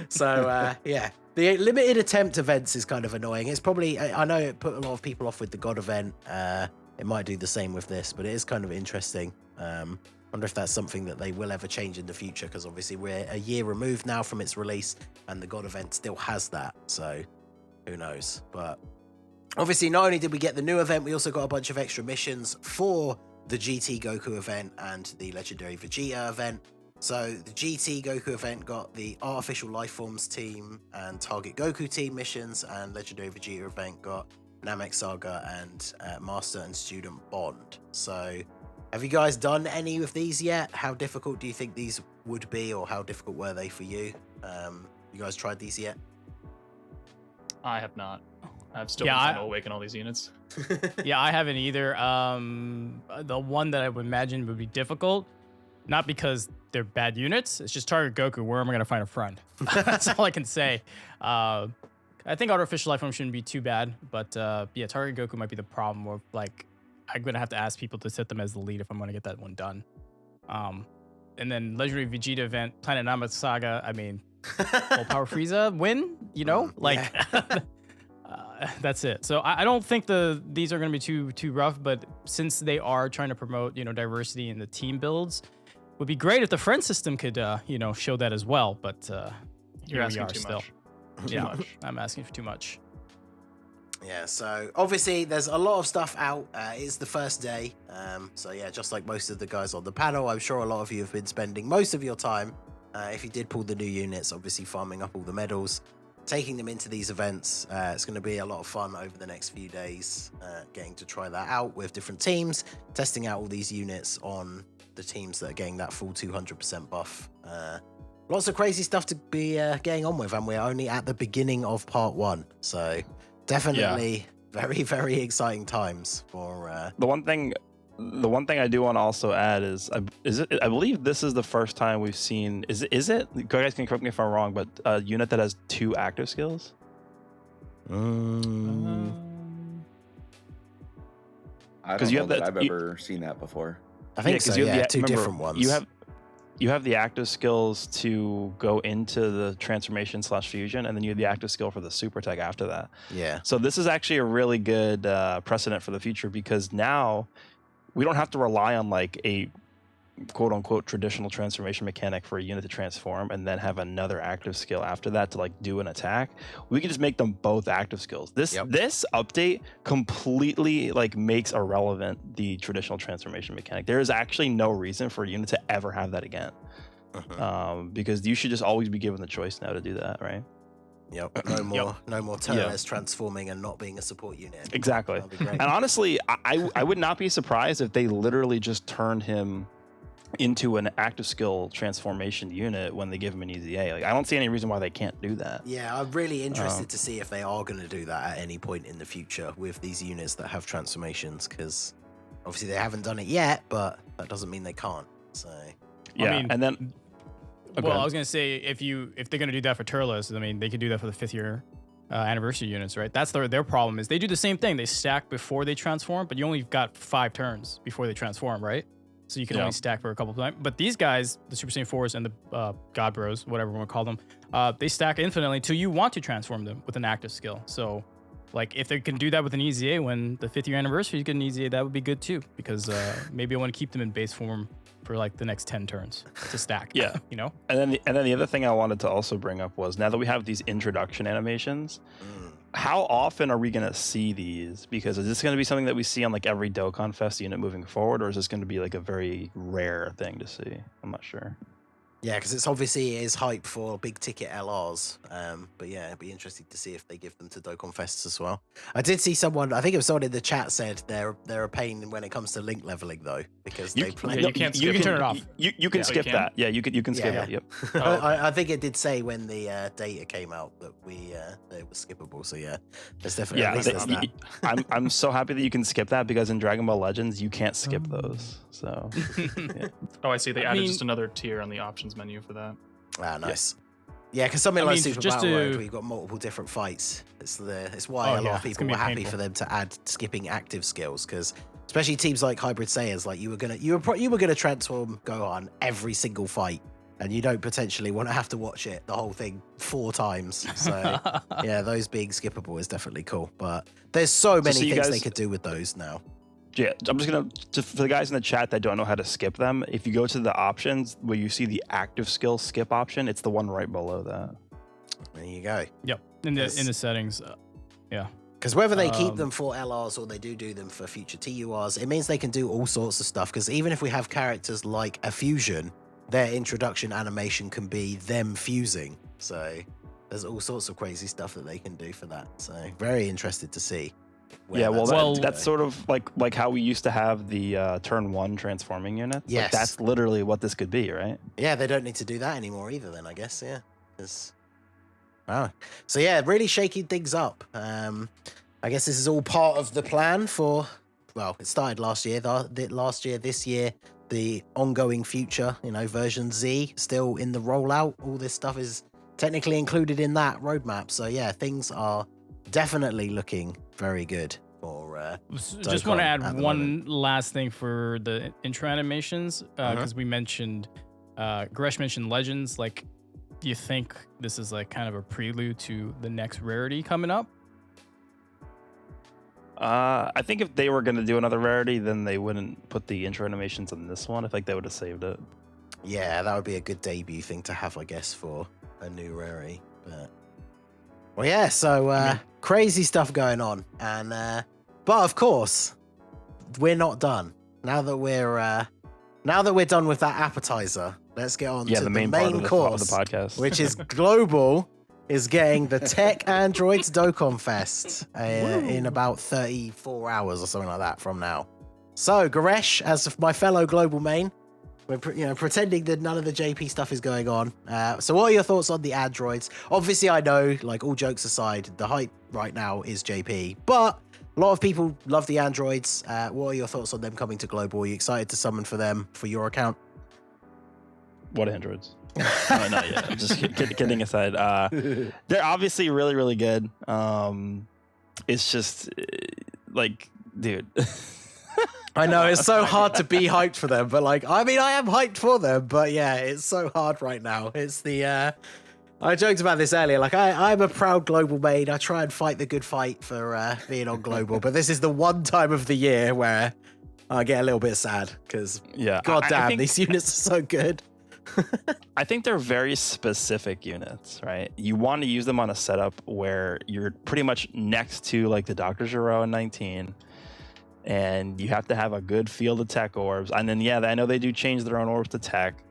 So yeah, the limited attempt events is kind of annoying. It's probably, I know it put a lot of people off with the God event. It might do the same with this, but it is kind of interesting. Wonder if that's something that they will ever change in the future, because obviously we're a year removed now from its release and the God event still has that. So who knows? But obviously not only did we get the new event, we also got a bunch of extra missions for the GT Goku event and the Legendary Vegeta event. So the GT Goku event got the Artificial Lifeforms team and Target Goku team missions, and Legendary Vegeta event got Namek Saga and Master and Student Bond. So have you guys done any of these yet? How difficult do you think these would be, or how difficult were they for you? You guys tried these yet? I have not. I've still been trying to awaken all these units. Yeah, I haven't either. The one that I would imagine would be difficult, not because they're bad units, it's just Target Goku. Where am I going to find a friend? That's all I can say. I think Artificial Lifeform shouldn't be too bad, but yeah, Target Goku might be the problem. Where like I'm going to have to ask people to set them as the lead if I'm going to get that one done. and then Legendary Vegeta event, Planet Nama Saga. I mean, Full Power Frieza win. You know, like that's it. So I don't think these are going to be too rough. But since they are trying to promote diversity in the team builds, would be great if the friend system could show that as well. But You're asking too much. Yeah, I'm asking for too much. Yeah, so obviously there's a lot of stuff out. It's the first day. So yeah, just like most of the guys on the panel, I'm sure a lot of you have been spending most of your time, if you did pull the new units, obviously farming up all the medals, taking them into these events. It's going to be a lot of fun over the next few days, getting to try that out with different teams, testing out all these units on the teams that are getting that full 200% buff. Lots of crazy stuff to be getting on with, and we're only at the beginning of part 1. So definitely very, very exciting times for the one thing I do want to also add is I believe this is the first time we've seen is it you guys can correct me if I'm wrong, but a unit that has 2 active skills. I don't know that I've ever seen that before. I think so, yeah, 2 different ones. You have the active skills to go into the transformation / fusion, and then you have the active skill for the super tech after that. Yeah. So this is actually a really good precedent for the future, because now we don't have to rely on like a quote unquote traditional transformation mechanic for a unit to transform and then have another active skill after that to like do an attack. We can just make them both active skills. This update completely like makes irrelevant the traditional transformation mechanic. There is actually no reason for a unit to ever have that again. Because you should just always be given the choice now to do that, right? Yep. No more Torres transforming and not being a support unit. Exactly. And honestly, I would not be surprised if they literally just turned him into an active skill transformation unit when they give him an EZA. Like, I don't see any reason why they can't do that. Yeah, I'm really interested to see if they are going to do that at any point in the future with these units that have transformations, because obviously they haven't done it yet, but that doesn't mean they can't. So yeah, I mean, and then well, I was gonna say if they're gonna do that for Turles, I mean they could do that for the 5th year anniversary units, right? That's their problem is they do the same thing. They stack before they transform, but you only got 5 turns before they transform, right? So you can only stack for a couple of times. But these guys, the Super Saiyan 4s and the God Bros, whatever we want to call them, they stack infinitely till you want to transform them with an active skill. So, like, if they can do that with an EZA when the 5th year anniversary, you get an EZA, that would be good too. Because maybe I want to keep them in base form for like the next 10 turns to stack. Yeah. You know? And then the other thing I wanted to also bring up was, now that we have these introduction animations, how often are we going to see these? Because is this going to be something that we see on like every Dokkan Fest unit moving forward, or is this going to be like a very rare thing to see? I'm not sure. Yeah, because it's obviously is hype for big ticket LRs. But yeah, it'd be interesting to see if they give them to Dokkan Fests as well. I did see someone, I think it was someone in the chat said they're a pain when it comes to link leveling though, because they play. You can't skip can turn it off. You can skip that. Yeah, you can skip it. Yep. I think it did say when the data came out that it was skippable. So yeah, there's definitely at least there's that. I'm so happy that you can skip that, because in Dragon Ball Legends you can't skip those. So yeah. Oh, I see. They added just another tier on the options menu for that. Ah, nice. Yeah, because something like Super just Battle Road, where you've got multiple different fights. It's why a lot of people were happy painful for them to add skipping active skills, because especially teams like Hybrid Saiyans, like you were gonna transform Gohan every single fight, and you don't potentially want to have to watch it the whole thing 4 times. So yeah, those being skippable is definitely cool. But there's so many things they could do with those now. Yeah, I'm just gonna for the guys in the chat that don't know how to skip them. If you go to the options where you see the active skill skip option, it's the one right below that. There you go. Yep. In the settings, yeah. Because whether they keep them for LRs or they do them for future TURs, it means they can do all sorts of stuff. Because even if we have characters like a fusion, their introduction animation can be them fusing. So there's all sorts of crazy stuff that they can do for that. So very interested to see. Yeah, well, that's sort of like how we used to have the turn 1 transforming units. Yes. Like, that's literally what this could be, right? Yeah, they don't need to do that anymore either then, I guess, yeah. Wow. So yeah, really shaking things up. I guess this is all part of the plan for, well, it started last year, this year, the ongoing future, version Z still in the rollout. All this stuff is technically included in that roadmap. So yeah, things are definitely looking very good for just want to add one last thing for the intro animations, because we mentioned Goresh mentioned Legends. Like, do you think this is like kind of a prelude to the next rarity coming up? I think if they were going to do another rarity, then they wouldn't put the intro animations on this one. I think they would have saved it. Yeah, that would be a good debut thing to have, I guess, for a new rarity. But well, yeah. So crazy stuff going on, and but of course, we're not done. Now that we're done with that appetizer, let's get on to the main course, of the podcast, which is global. Is getting the Tech Androids Dokkan Fest in about 34 hours or something like that from now. So, Goresh, as my fellow global main, we're pretending that none of the JP stuff is going on. So, what are your thoughts on the androids? Obviously, I know, like all jokes aside, the hype right now is JP, but a lot of people love the androids. What are your thoughts on them coming to global? Are you excited to summon for them for your account? What androids? No, not yet. I'm just kidding aside. They're obviously really, really good. It's just like, dude. I know it's so hard to be hyped for them, but like, I mean, I am hyped for them, but yeah, it's so hard right now. It's the I joked about this earlier. Like, I'm a proud global main. I try and fight the good fight for being on global, but this is the one time of the year where I get a little bit sad because, god damn, these units are so good. I think they're very specific units, right? You want to use them on a setup where you're pretty much next to like the Dr. Giro in 19, and you have to have a good field of tech orbs. And then, I know they do change their own orbs to tech.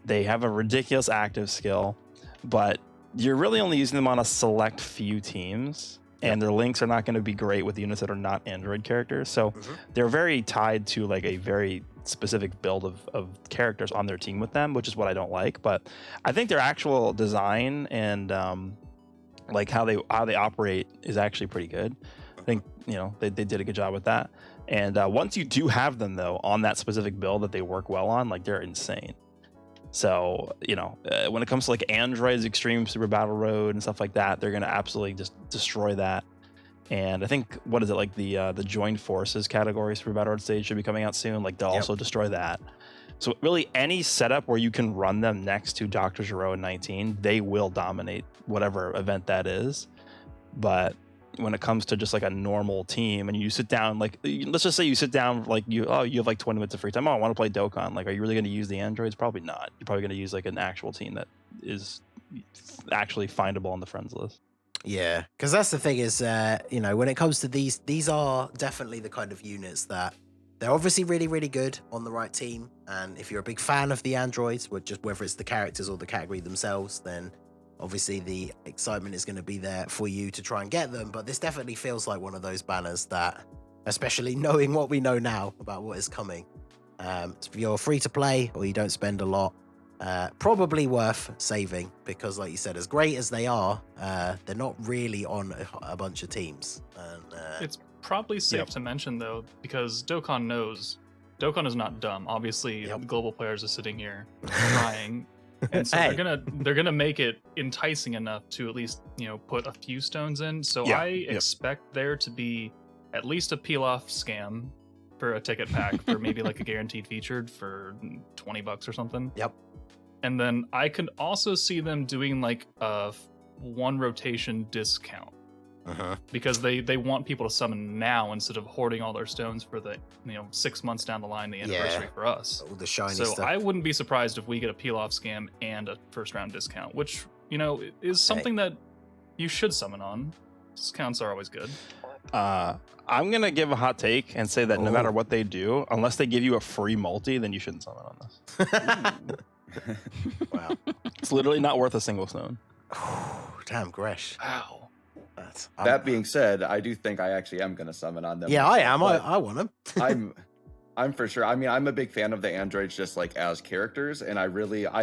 They have a ridiculous active skill, but you're really only using them on a select few teams, and their links are not going to be great with units that are not Android characters. So they're very tied to like a very specific build of characters on their team with them, which is what I don't like. But I think their actual design and like how they operate is actually pretty good. I think they did a good job with that. And once you do have them though on that specific build that they work well on, like they're insane. So when it comes to like Androids, Extreme Super Battle Road and stuff like that, they're gonna absolutely just destroy that. And I think, what is it, like the Joined Forces category Super Battle Road stage should be coming out soon. Like they'll also destroy that. So really any setup where you can run them next to Dr. Giro in 19, they will dominate whatever event that is. But when it comes to just like a normal team and you sit down, like let's just say you sit down, like you have like 20 minutes of free time. I want to play Dokkan. Like, are you really going to use the androids? Probably not. You're probably going to use like an actual team that is actually findable on the friends list. Yeah, because that's the thing is, when it comes to these are definitely the kind of units that they're obviously really, really good on the right team. And if you're a big fan of the androids, whether it's the characters or the category themselves, then obviously the excitement is going to be there for you to try and get them. But this definitely feels like one of those banners that, especially knowing what we know now about what is coming, if you're free to play or you don't spend a lot, probably worth saving, because like you said, as great as they are, they're not really on a bunch of teams. And it's probably safe to mention though, because Dokkan is not dumb. Obviously the global players are sitting here trying, and so they're gonna make it enticing enough to at least put a few stones in. So I expect there to be at least a peel off scam for a ticket pack for maybe like a guaranteed featured for $20 or something. Yep. And then I could also see them doing like a one rotation discount, because they want people to summon now instead of hoarding all their stones for the 6 months down the line, the anniversary for us. All the shiny so stuff. I wouldn't be surprised if we get a peel off scam and a first round discount, which is something that you should summon on. Discounts are always good. I'm gonna give a hot take and say that no matter what they do, unless they give you a free multi, then you shouldn't summon on this. Wow. It's literally not worth a single stone. Damn, Goresh. Wow. That being said, I do think I actually am going to summon on them. Yeah, I am. I want them. I'm for sure. I mean, I'm a big fan of the androids just like as characters, and I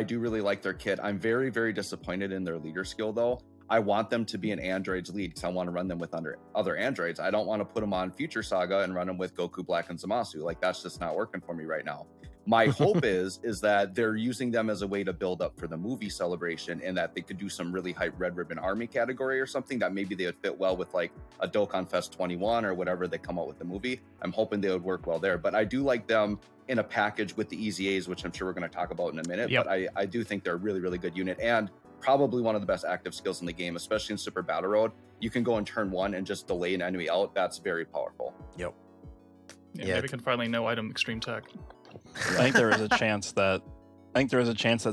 do really like their kit. I'm very, very disappointed in their leader skill though. I want them to be an androids lead because I want to run them with other androids. I don't want to put them on Future Saga and run them with Goku, Black, and Zamasu. Like, that's just not working for me right now. My hope is that they're using them as a way to build up for the movie celebration, and that they could do some really hype Red Ribbon Army category or something that maybe they would fit well with like a Dokkan Fest 21 or whatever they come out with the movie. I'm hoping they would work well there, but I do like them in a package with the EZAs, which I'm sure we're going to talk about in a minute. Yep. But I do think they're a really, really good unit, and probably one of the best active skills in the game, especially in Super Battle Road. You can go in turn 1 and just delay an enemy out. That's very powerful. Yep. Yeah, Yeah. maybe we can finally no item extreme tech. I think there is a chance that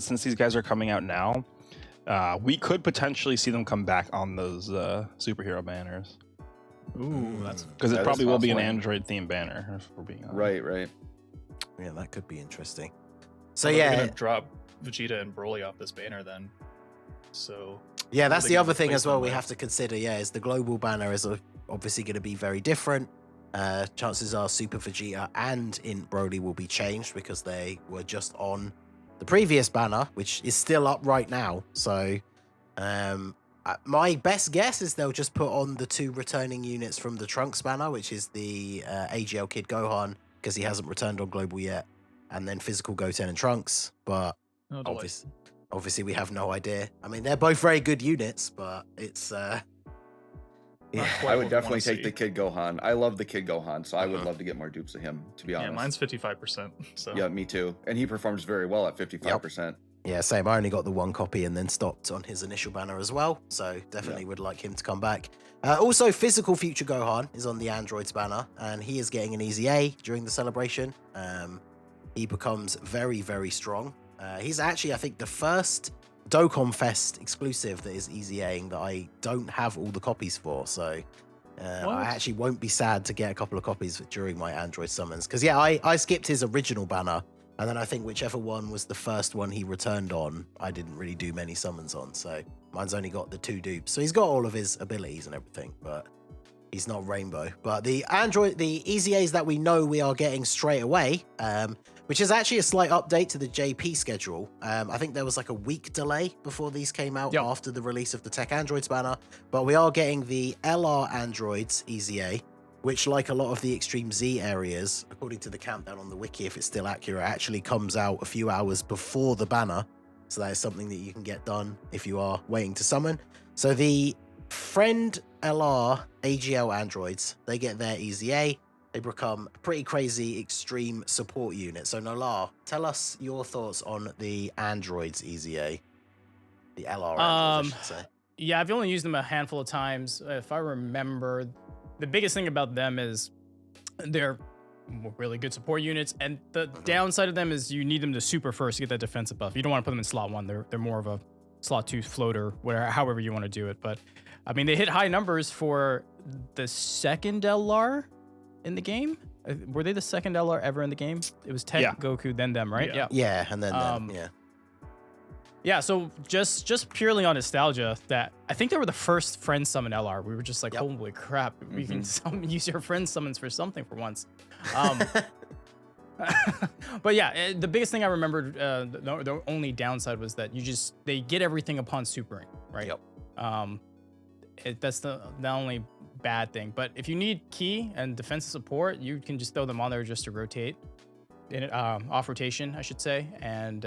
since these guys are coming out now, we could potentially see them come back on those superhero banners. Ooh, that's Because it That is probably will be an possible. Android themed banner, if we're being honest. Right. Yeah, that could be interesting. So Although they're yeah, gonna drop Vegeta and Broly off this banner then. So yeah, that's they the can other thing replace as well them we with. have to consider. Yeah, is the global banner is obviously going to be very different. Chances are Super Vegeta and Int Broly will be changed because they were just on the previous banner, which is still up right now. So my best guess is they'll just put on the 2 returning units from the Trunks banner, which is the AGL Kid Gohan, because he hasn't returned on global yet, and then physical Goten and Trunks. But Oh, delight. obviously we have no idea. I mean, they're both very good units, but it's Not yeah. quite I what would we definitely wanna take see. the Kid Gohan. I love the Kid Gohan, so I would Uh-huh. love to get more dupes of him, to be Yeah, honest. mine's 55%. So Yeah, me too. And he performs very well at 55%. Yeah, same. I only got the 1 copy and then stopped on his initial banner as well. So definitely would like him to come back. Also, physical Future Gohan is on the Androids banner, and he is getting an EZA during the celebration. He becomes very, very strong. He's actually, I think, the first Dokkan Fest exclusive that is EZAing that I don't have all the copies for. So What? I actually won't be sad to get a couple of copies during my Android summons. Because, yeah, I skipped his original banner. And then I think whichever one was the first one he returned on, I didn't really do many summons on. So mine's only got the 2 dupes. So he's got all of his abilities and everything, but he's not Rainbow. But the EZAs that we know we are getting straight away, which is actually a slight update to the JP schedule. I think there was like a week delay before these came out after the release of the Tech Androids banner. But we are getting the LR Androids EZA, which, like a lot of the Extreme Z areas, according to the countdown on the wiki, if it's still accurate, actually comes out a few hours before the banner. So that is something that you can get done if you are waiting to summon. So the Friend LR AGL androids, they get their EZA. They become a pretty crazy extreme support unit. So Nolar, tell us your thoughts on the androids EZA. The LR androids, I should say. Yeah, I've only used them a handful of times. If I remember, the biggest thing about them is they're really good support units, and the downside of them is you need them to super first to get that defensive buff. You don't want to put them in slot 1. They're more of a slot 2 floater, whatever, however you want to do it. But I mean, they hit high numbers for the second LR in the game. Were they the second LR ever in the game? It was Tech, Yeah. Goku, then them, right? Yeah. Yeah, and then yeah. Yeah, so just purely on nostalgia, that I think they were the first friend summon LR. We were just like, holy crap, we can use your friend summons for something for once. But yeah, the biggest thing I remembered, the only downside was that they get everything upon supering, right? Yep. That's the only bad thing. But if you need key and defensive support, you can just throw them on there just to rotate, off rotation, I should say, and.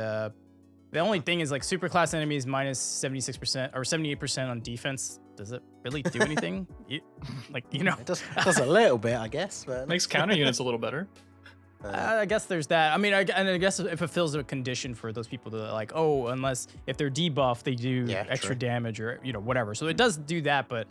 The only thing is, like, super class enemies minus 76% or 78% on defense. Does it really do anything? It does a little bit, I guess. But Makes counter units a little better. I guess there's that. I mean, I guess it fulfills a condition for those people to, like, unless if they're debuffed, they do extra damage or, whatever. So it does do that, but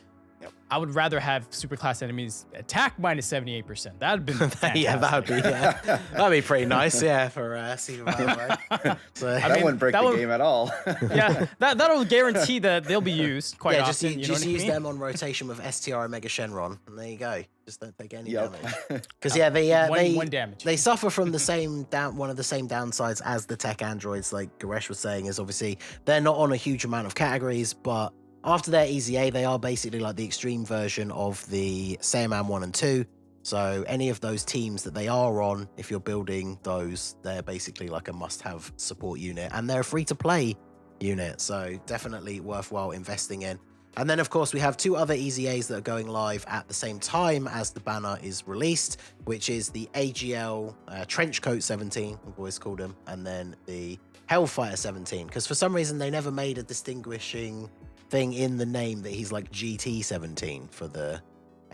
I would rather have super class enemies attack minus 78%. That'd been fantastic. that'd be pretty nice, for Super Battle Road. So, That wouldn't break the game at all. Yeah, that'll guarantee that they'll be used quite often. Just use them on rotation with STR Omega Shenron, and there you go. Just don't take any damage. Because one damage. They suffer from the same one of the same downsides as the tech androids, like Goresh was saying, is obviously they're not on a huge amount of categories, but after their EZA, they are basically like the extreme version of the Saiyaman 1 and 2. So any of those teams that they are on, if you're building those, they're basically like a must-have support unit, and they're a free-to-play unit, so definitely worthwhile investing in. And then, of course, we have 2 other EZAs that are going live at the same time as the banner is released, which is the AGL Trenchcoat 17, we've always called him, and then the Hellfire 17, because for some reason they never made a distinguishing thing in the name that he's like GT 17 for the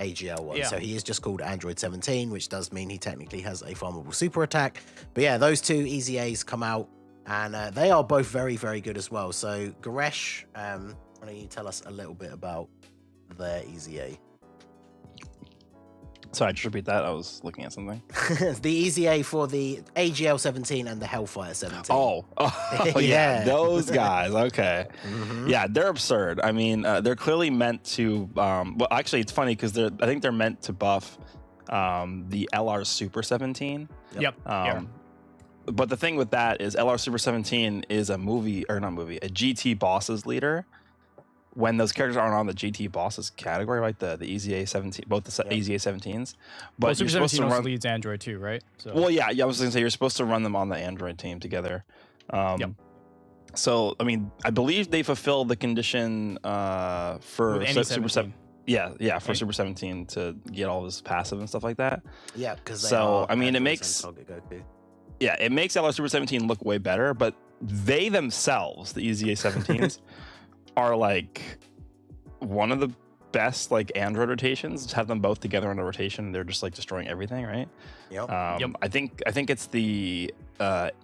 AGL one. Yeah. So he is just called Android 17, which does mean he technically has a farmable super attack. But yeah, those two EZAs come out, and they are both very, very good as well. So Goresh, why don't you tell us a little bit about their EZA? Sorry, just repeat that. I was looking at something. The EZA for the AGL 17 and the Hellfire 17. Oh, yeah. Yeah. Those guys. Okay. Mhm. Yeah, they're absurd. I mean, they're clearly meant to. Well, actually, it's funny because I think they're meant to buff the LR Super 17. Yep. But the thing with that is LR Super 17 is a GT bosses leader. When those characters aren't on the GT bosses category, right? The EZA 17, both the EZA 17s. But Well, Super you're supposed 17 to also run. leads Android too, right? So. Well, yeah, I was going to say you're supposed to run them on the Android team together. Yep. So, I mean, I believe they fulfill the condition for With any Super 17. Yeah, for Right. Super 17 to get all this passive and stuff like that. Yeah, because So, I mean, it makes LR Super 17 look way better, but they themselves, the EZA 17s, are like one of the best like Android rotations. Just have them both together on a rotation, they're just like destroying everything, right? Yep. Yep. I think it's the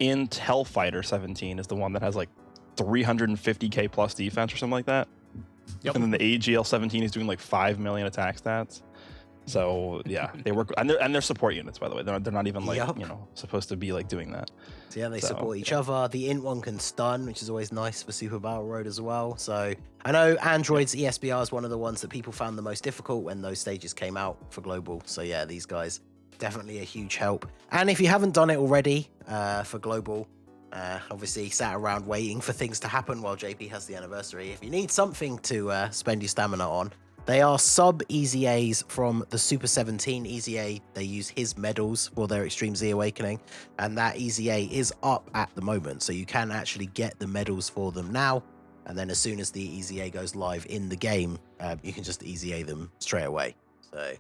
Int Hellfighter 17 is the one that has like 350k plus defense or something like that. Yep. And then the AGL 17 is doing like 5 million attack stats. So yeah, they work, and they're support units, by the way. They're not even like Yep. supposed to be like doing that. So yeah, they So, support each other. The Int one can stun, which is always nice for Super Battle Road as well. So I know Android's ESBR is one of the ones that people found the most difficult when those stages came out for global. So yeah, these guys definitely a huge help. And if you haven't done it already for global, obviously sat around waiting for things to happen while JP has the anniversary. If you need something to spend your stamina on, they are sub EZAs from the Super 17 EZA. They use his medals for their Extreme Z Awakening, and that EZA is up at the moment, so you can actually get the medals for them now. And then as soon as the EZA goes live in the game, you can just EZA them straight away. So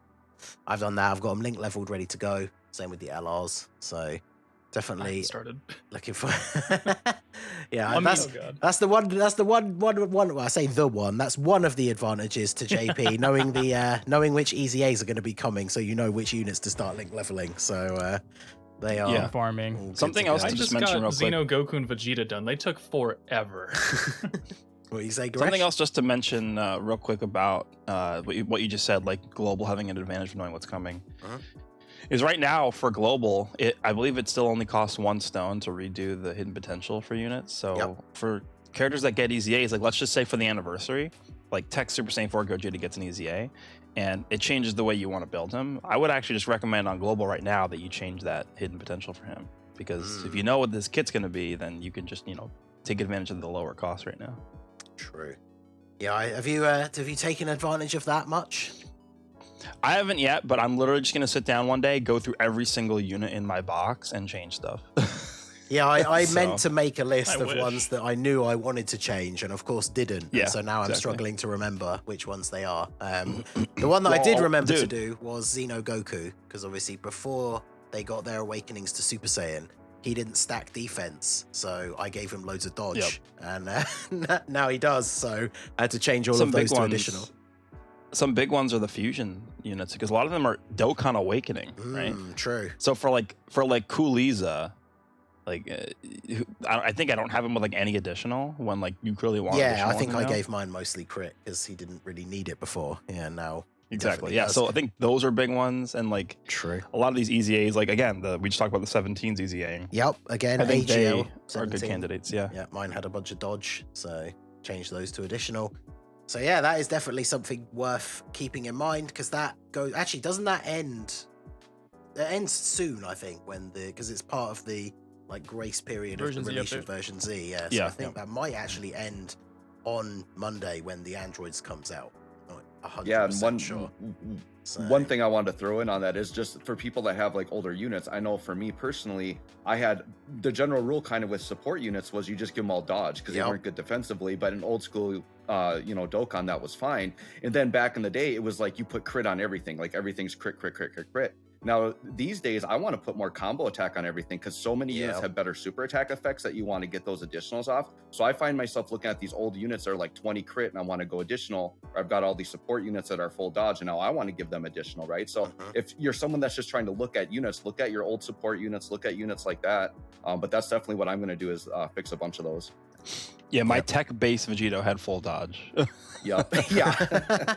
I've done that. I've got them link leveled, ready to go. Same with the LRs. So definitely Started. looking for. Yeah, I mean, that's oh God. that's the one. That's the one. Well, I say the one. That's one of the advantages to JP, knowing which EZAs are going to be coming, so you know which units to start link leveling. So they are Yeah. Farming. all good Something to else go. I to just mention got real quick. Xeno, Goku, and Vegeta done. They took forever. What you say, Goresh? Something else just to mention real quick about what you just said, like global having an advantage of knowing what's coming. Uh-huh. Is right now for global, I believe it still only costs 1 stone to redo the hidden potential for units. So Yep. for characters that get EZAs, like let's just say for the anniversary, like Tech Super Saiyan 4 Gogeta gets an EZA, and it changes the way you want to build him. I would actually just recommend on global right now that you change that hidden potential for him, because if you know what this kit's going to be, then you can just take advantage of the lower cost right now. True. Yeah, have you taken advantage of that much? I haven't yet, but I'm literally just gonna sit down one day, go through every single unit in my box, and change stuff. Yeah, I So- meant to make a list I of wish. ones that I knew I wanted to change, and of course didn't. And Yeah, so now I'm exactly. struggling to remember which ones they are. The one that I did Well, remember to dude. do was Xeno Goku, because obviously before they got their awakenings to Super Saiyan, he didn't stack defense, so I gave him loads of dodge, and now he does. So I had to change all of those to additional. Some big ones are the fusion units, because a lot of them are Dokkan Awakening, right? True. So for Cooliza, I think I don't have him with like any additional when like you clearly want. Yeah, additional I think ones I now. gave mine mostly crit because he didn't really need it before. Yeah, now he Exactly. definitely Yeah. does. So I think those are big ones, and like True. a lot of these EZAs, like again, we just talked about the 17s EZA. Yep. Again, I think they AGL are 17. good candidates. Yeah. Yeah, mine had a bunch of dodge, so changed those to additional. So yeah, that is definitely something worth keeping in mind, because that goes. Actually, doesn't that end? It ends soon, I think, because it's part of the like grace period Version of the Z release update. of version Z. Yeah. So Yeah, I think that might actually end on Monday when the Androids comes out. Not 100% Yeah, and one sure. So, one thing I wanted to throw in on that is just for people that have like older units. I know for me personally, I had the general rule kind of with support units was you just give them all dodge because Yep. they weren't good defensively. But in old school, Dokkan, that was fine. And then back in the day, it was like you put crit on everything, like everything's crit, crit, crit, crit, crit. Now, these days, I want to put more combo attack on everything because so many units have better super attack effects that you want to get those additionals off. So I find myself looking at these old units that are like 20 crit and I want to go additional. Or I've got all these support units that are full dodge and now I want to give them additional, right? So if you're someone that's just trying to look at units, look at your old support units, look at units like that. But that's definitely what I'm going to do is fix a bunch of those. Yeah, my tech-based Vegito had full dodge. Yep. Yeah.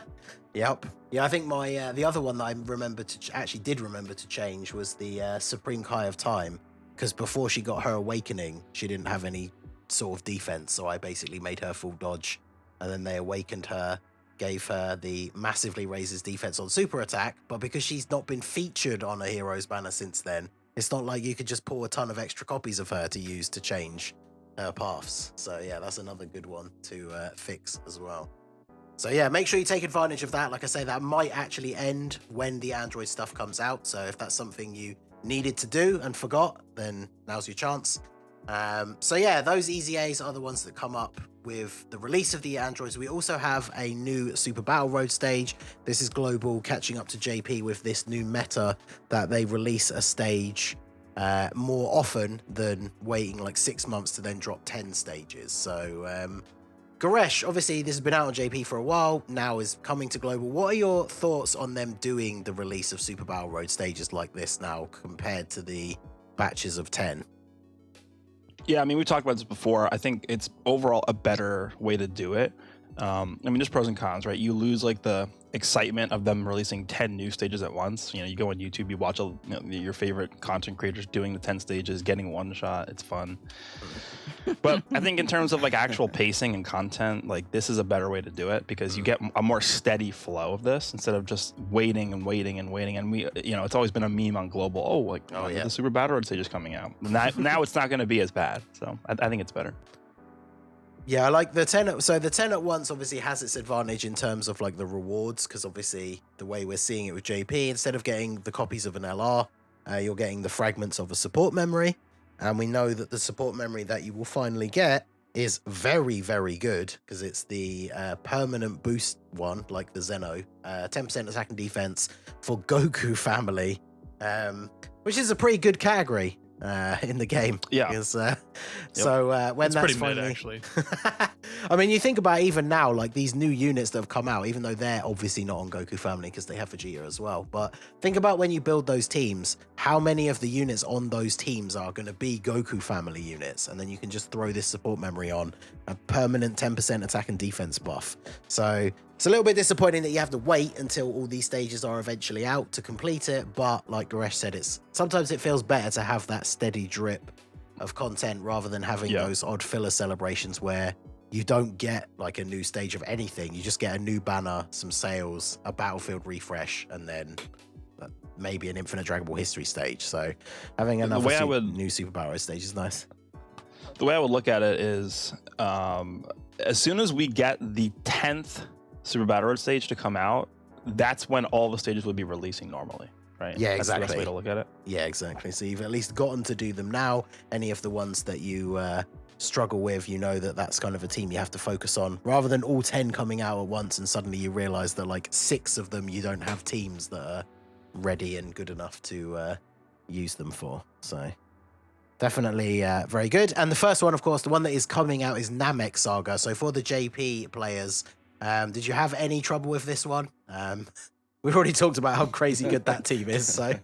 Yep. Yeah, I think my the other one that I remember did remember to change was the Supreme Kai of Time, because before she got her awakening, she didn't have any sort of defense, so I basically made her full dodge, and then they awakened her, gave her the massively raises defense on super attack, but because she's not been featured on a hero's banner since then, it's not like you could just pull a ton of extra copies of her to use to change her paths. So yeah, that's another good one to fix as well. So yeah, make sure you take advantage of that. Like I say, that might actually end when the Android stuff comes out. So if that's something you needed to do and forgot, then now's your chance. So yeah, those EZAs are the ones that come up with the release of the Androids. We also have a new Super Battle Road stage. This is global, catching up to JP with this new meta that they release a stage more often than waiting like 6 months to then drop 10 stages. So Goresh, obviously this has been out on JP for a while, now is coming to global. What are your thoughts on them doing the release of Super Battle Road stages like this now compared to the batches of 10? Yeah, I mean, we talked about this before. I think it's overall a better way to do it. I mean, there's pros and cons, right? You lose like the excitement of them releasing 10 new stages at once. You know, you go on YouTube, you watch your favorite content creators doing the 10 stages, getting one shot. It's fun. But I think in terms of like actual pacing and content, like this is a better way to do it because you get a more steady flow of this instead of just waiting and waiting and waiting. And we, you know, it's always been a meme on global. Oh, like the Super Battle Road stage is coming out. Now it's not going to be as bad. So I think it's better. Yeah, I like the 10. So the 10 at once obviously has its advantage in terms of like the rewards, because obviously the way we're seeing it with JP, instead of getting the copies of an LR, you're getting the fragments of a support memory. And we know that the support memory that you will finally get is very, very good because it's the permanent boost one, like the Zeno, 10% attack and defense for Goku family, which is a pretty good category in the game. Yeah. Because, so when it's that's pretty finally... mid, actually. I mean, you think about even now, like these new units that have come out, even though they're obviously not on Goku family because they have Vegeta as well. But think about when you build those teams, how many of the units on those teams are going to be Goku family units? And then you can just throw this support memory on, a permanent 10% attack and defense buff. So it's a little bit disappointing that you have to wait until all these stages are eventually out to complete it. But like Goresh said, sometimes it feels better to have that steady drip of content rather than having those odd filler celebrations where you don't get like a new stage of anything. You just get a new banner, some sales, a battlefield refresh, and then maybe an Infinite Dragon Ball History stage. So having another new Super Battle stage is nice. The way I would look at it is as soon as we get the 10th Super Battle Road stage to come out, that's when all the stages would be releasing normally. Right? Yeah, that's exactly. the best way to look at it. Yeah, exactly. So you've at least gotten to do them now. Any of the ones that you struggle with, you know that that's kind of a team you have to focus on, rather than all 10 coming out at once and suddenly you realize that like 6 of them you don't have teams that are ready and good enough to use them for. So definitely very good. And the first one, of course, the one that is coming out is Namek Saga. So for the JP players, did you have any trouble with this one? We've already talked about how crazy good that team is, so...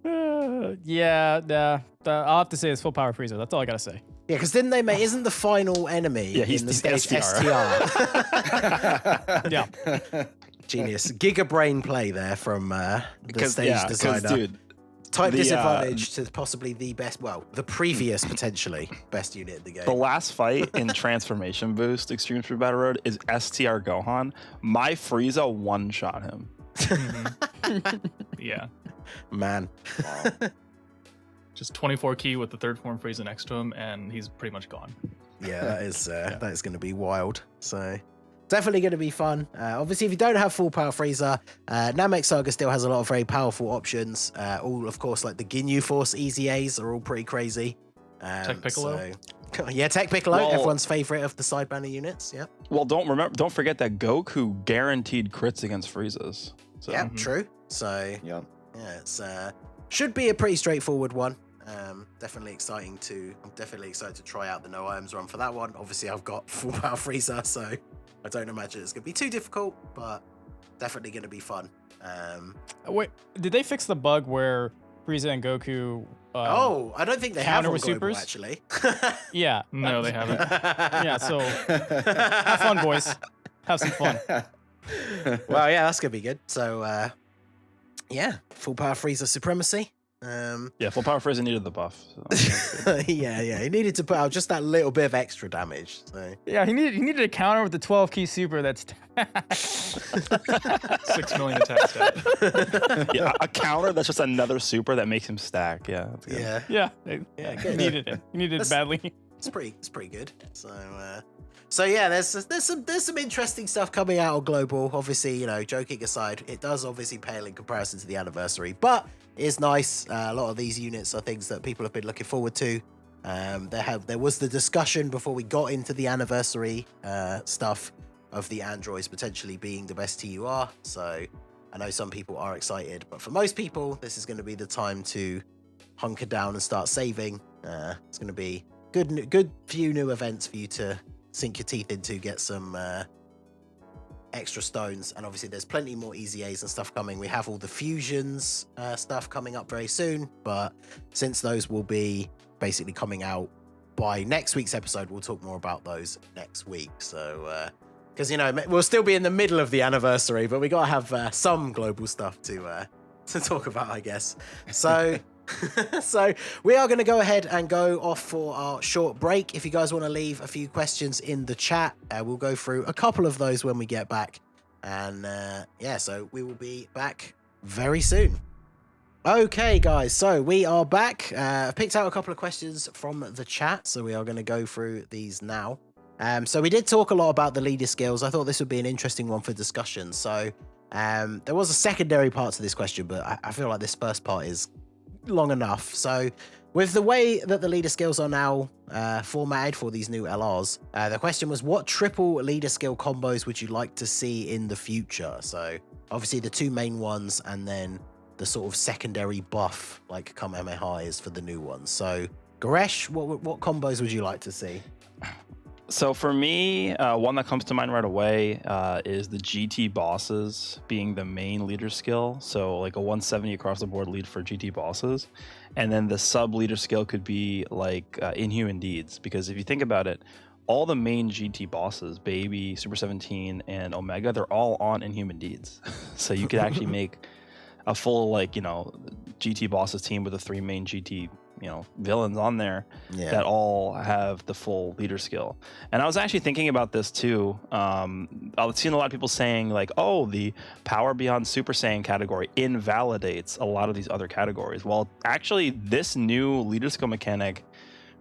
I'll have to say it's full power Frieza. That's all I gotta say. Yeah, because didn't they make... Isn't the final enemy he's in the stage STR? STR? Yeah. Genius. Giga brain play there from the stage designer. Dude, Type disadvantage to possibly the best, the previous potentially best unit in the game. the last fight in Transformation Boost Extreme Super Battle Road is STR Gohan. My Frieza one-shot him. Yeah. Man. Wow. Just 24 key with the third form Frieza next to him, and he's pretty much gone. Yeah, that is going to be wild. So definitely going to be fun. Obviously, if you don't have full power Frieza, Namek Saga still has a lot of very powerful options. All, of course, like the Ginyu Force EZAs are all pretty crazy. Tech Piccolo? Yeah, Tech Piccolo, Well, everyone's favorite of the side banner units. Yeah. Well, don't forget that Goku guaranteed crits against Friezas. So Yeah, true. So Yeah. yeah, it's should be a pretty straightforward one. I'm definitely excited to try out the no items run for that one. Obviously, I've got full power Frieza, so I don't imagine it's gonna be too difficult, but definitely gonna be fun. Wait, did they fix the bug where Frieza and Goku? I don't think they have counter on with global, supers? actually. Yeah. No, they haven't. Yeah. So have fun, boys. Have some fun. Well, yeah, that's gonna be good. So, yeah, full power Frieza supremacy. yeah, full power Frieza needed the buff. So. yeah, he needed to put out just that little bit of extra damage. So. Yeah, he needed a counter with the 12 key super. That's 6 million attack stat. Yeah, a counter that's just another super that makes him stack. Yeah, that's good. Yeah, yeah. He good. needed it. He needed it badly. It's pretty good. So yeah, there's some interesting stuff coming out on global. Obviously, you know, joking aside, it does obviously pale in comparison to the anniversary, but it's nice. A lot of these units are things that people have been looking forward to. There was the discussion before we got into the anniversary stuff of the androids potentially being the best TUR. So I know some people are excited, but for most people, this is going to be the time to hunker down and start saving. It's going to be good few new events for you to sink your teeth into, get some extra stones, and obviously there's plenty more EZAs and stuff coming. We have all the fusions stuff coming up very soon, but since those will be basically coming out by next week's episode, we'll talk more about those next week. So because you know we'll still be in the middle of the anniversary, but we gotta have some global stuff to talk about, I guess. So so we are going to go ahead and go off for our short break. If you guys want to leave a few questions in the chat, we'll go through a couple of those when we get back. And yeah, so we will be back very soon. Okay, guys, so we are back. I've picked out a couple of questions from the chat, so we are going to go through these now. So we did talk a lot about the leader skills. I thought this would be an interesting one for discussion. So there was a secondary part to this question, but I feel like this first part is long enough. So with the way that the leader skills are now formatted for these new LRs, the question was, what triple leader skill combos would you like to see in the future? So obviously the two main ones, and then the sort of secondary buff like Kamehamehas for the new ones. So Goresh, what combos would you like to see? So for me, one that comes to mind right away is the GT bosses being the main leader skill. So like a 170 across the board lead for GT bosses. And then the sub leader skill could be like Inhuman Deeds. Because if you think about it, all the main GT bosses, Baby, Super 17, and Omega, they're all on Inhuman Deeds. So you could actually make a full like, you know, GT bosses team with the three main GT villains on there that all have the full leader skill. And I was actually thinking about this too. I've seen a lot of people saying like, oh, the power beyond Super Saiyan category invalidates a lot of these other categories. Well, actually this new leader skill mechanic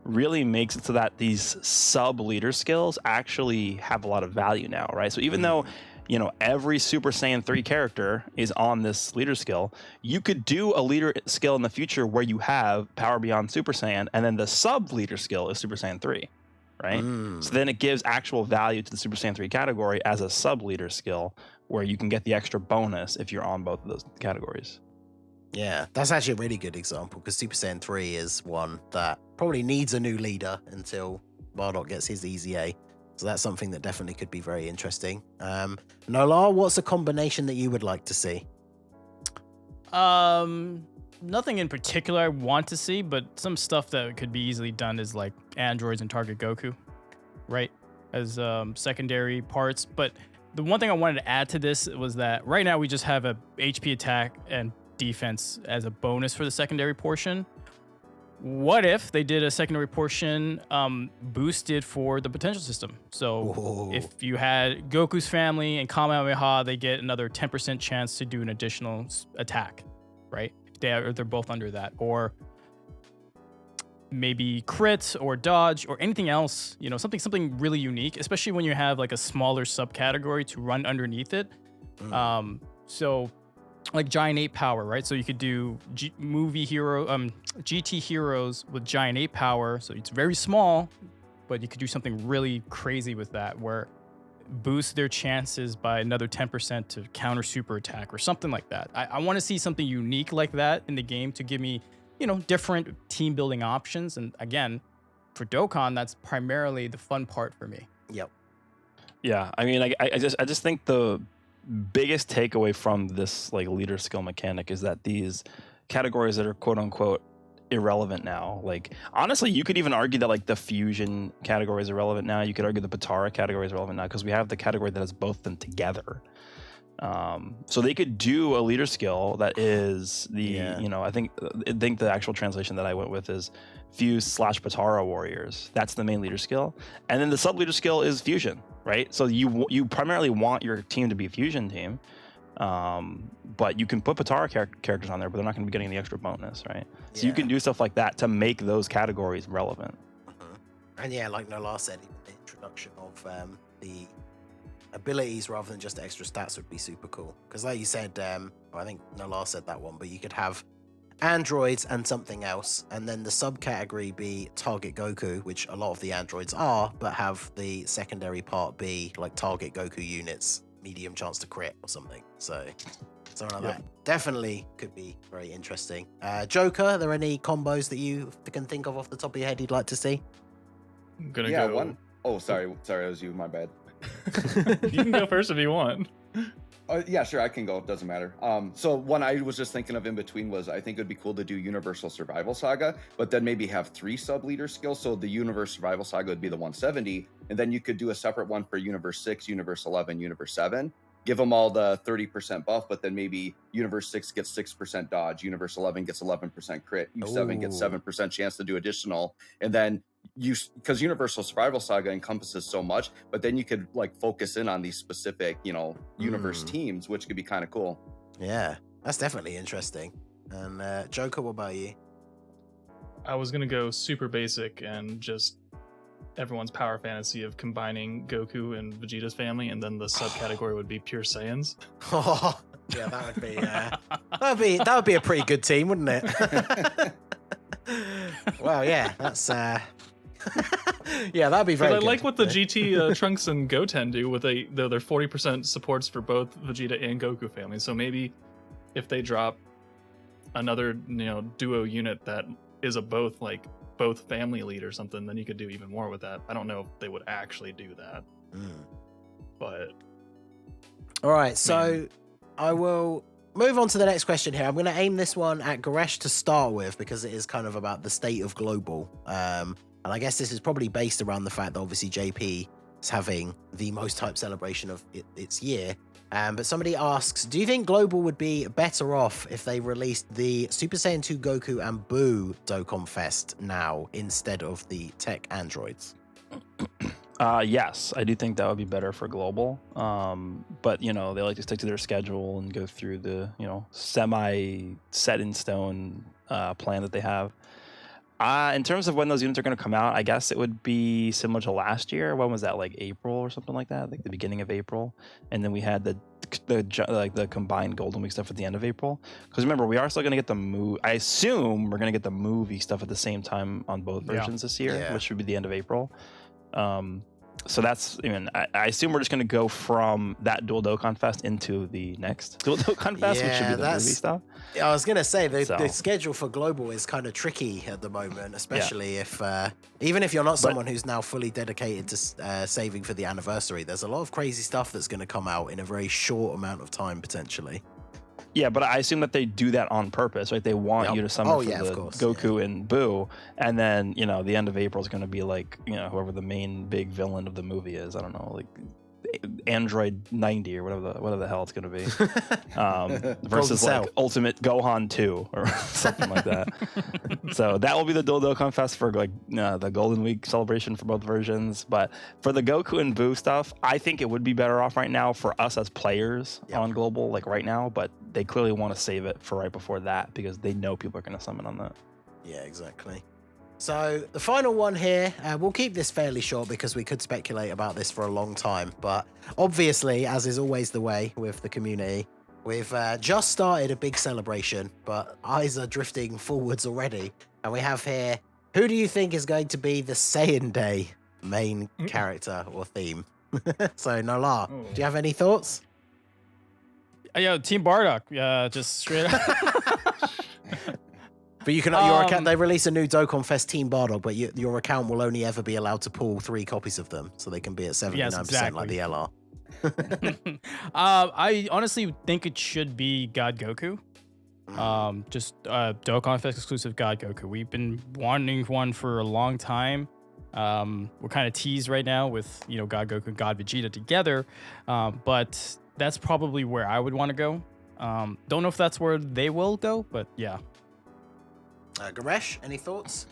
really makes it so that these sub leader skills actually have a lot of value now, right? So even though every Super Saiyan 3 character is on this leader skill, you could do a leader skill in the future where you have power beyond Super Saiyan, and then the sub leader skill is Super Saiyan 3, right? So then it gives actual value to the Super Saiyan 3 category as a sub leader skill, where you can get the extra bonus if you're on both of those categories. Yeah, that's actually a really good example, because Super Saiyan 3 is one that probably needs a new leader until Bardock gets his EZA. So that's something that definitely could be very interesting. Nolar, what's a combination that you would like to see? Nothing in particular I want to see, but some stuff that could be easily done is like androids and target Goku, right? As secondary parts. But the one thing I wanted to add to this was that right now we just have a HP attack and defense as a bonus for the secondary portion. What if they did a secondary portion boosted for the potential system? So if you had Goku's family and Kamehameha, they get another 10% chance to do an additional attack, right? If they're both under that. Or maybe crit or dodge or anything else, something really unique, especially when you have like a smaller subcategory to run underneath it. So like Giant Ape power, right? So you could do GT heroes with Giant Ape power. So it's very small, but you could do something really crazy with that, where boost their chances by another 10% to counter super attack or something like that. I want to see something unique like that in the game to give me, different team building options. And again, for Dokkan, that's primarily the fun part for me. Yep. Yeah, I mean, I just think the biggest takeaway from this like leader skill mechanic is that these categories that are quote unquote irrelevant now, like honestly, you could even argue that like the fusion category is irrelevant now. You could argue the Patara category is relevant now because we have the category that has both of them together. So they could do a leader skill that is the I think the actual translation that I went with is Fuse / Patara warriors. That's the main leader skill, and then the sub leader skill is fusion, right? So you primarily want your team to be a fusion team, but you can put Patara characters on there, but they're not going to be getting the extra bonus, right? So you can do stuff like that to make those categories relevant. And yeah, like Nolar said, even the introduction of the abilities rather than just extra stats would be super cool. Because like you said, I think Nolar said that one, but you could have androids and something else, and then the subcategory be target Goku, which a lot of the androids are, but have the secondary part be like target Goku units, medium chance to crit or something. So something like that definitely could be very interesting. Joker, are there any combos that you can think of off the top of your head you'd like to see? I'm gonna go. One. Oh, sorry, it was you. My bad. You can go first if you want. Yeah, sure, I can go. It doesn't matter. So one I was just thinking of in between was I think it'd be cool to do Universal Survival Saga, but then maybe have 3 sub leader skills. So the Universe Survival Saga would be the 170, and then you could do a separate one for Universe 6, Universe 11, Universe 7. Give them all the 30% buff, but then maybe Universe 6 gets 6% dodge, Universe 11 gets 11% crit, U7 gets 7% chance to do additional, and then because Universal Survival Saga encompasses so much, but then you could like focus in on these specific, universe teams, which could be kind of cool. Yeah, that's definitely interesting. And Joker, what about you? I was gonna go super basic and just everyone's power fantasy of combining Goku and Vegeta's family, and then the subcategory would be pure Saiyans. Oh, yeah, that would be a pretty good team, wouldn't it? Well, yeah, that's yeah, that'd be very good. I like what the GT Trunks and Goten do with their 40% supports for both Vegeta and Goku families. So maybe if they drop another duo unit that is a both family lead or something, then you could do even more with that. I don't know if they would actually do that, but all right. So I will move on to the next question here. I'm going to aim this one at Goresh to start with because it is kind of about the state of global. And I guess this is probably based around the fact that obviously JP is having the most hype celebration of its year. But somebody asks, do you think Global would be better off if they released the Super Saiyan 2 Goku and Boo Dokkan Fest now instead of the tech androids? Yes, I do think that would be better for Global. But they like to stick to their schedule and go through the semi set in stone plan that they have. In terms of when those units are going to come out, I guess it would be similar to last year. When was that? Like April or something like that? Like the beginning of April. And then we had the combined Golden Week stuff at the end of April. Because remember, we are still going to get the movie. I assume we're going to get the movie stuff at the same time on both versions this year, which would be the end of April. So that's, I assume we're just going to go from that Dual Dokkan Fest into the next Dual Dokkan Fest, which should be the movie stuff. I was going to say, the schedule for Global is kind of tricky at the moment, especially if, even if you're not someone who's now fully dedicated to saving for the anniversary, there's a lot of crazy stuff that's going to come out in a very short amount of time, potentially. Yeah, but I assume that they do that on purpose, right? They want you to summon for the Goku and Boo, and then the end of April is going to be like whoever the main big villain of the movie is. I don't know, like Android 90 or whatever the hell it's going to be, versus like Ultimate Gohan 2 or something like that. So that will be the Dual Dokkan Fest for the Golden Week celebration for both versions. But for the Goku and Boo stuff, I think it would be better off right now for us as players on Global, like right now. But they clearly want to save it for right before that because they know people are going to summon on that. Yeah, exactly. So the final one here, we'll keep this fairly short because we could speculate about this for a long time. But obviously, as is always the way with the community, we've just started a big celebration, but eyes are drifting forwards already. And we have here, who do you think is going to be the Saiyan Day main character or theme? So Nolar, Oh. do you have any thoughts? Yeah, Team Bardock. Just straight up. But you can your account. They release a new Dokkan Fest Team Bardock, but your account will only ever be allowed to pull 3 copies of them, so they can be at 79% like the LR. I honestly think it should be God Goku. Just Dokkan Fest exclusive God Goku. We've been wanting one for a long time. We're kind of teased right now with God Goku and God Vegeta together, but that's probably where I would want to go. Don't know if that's where they will go, but yeah. Goresh, any thoughts?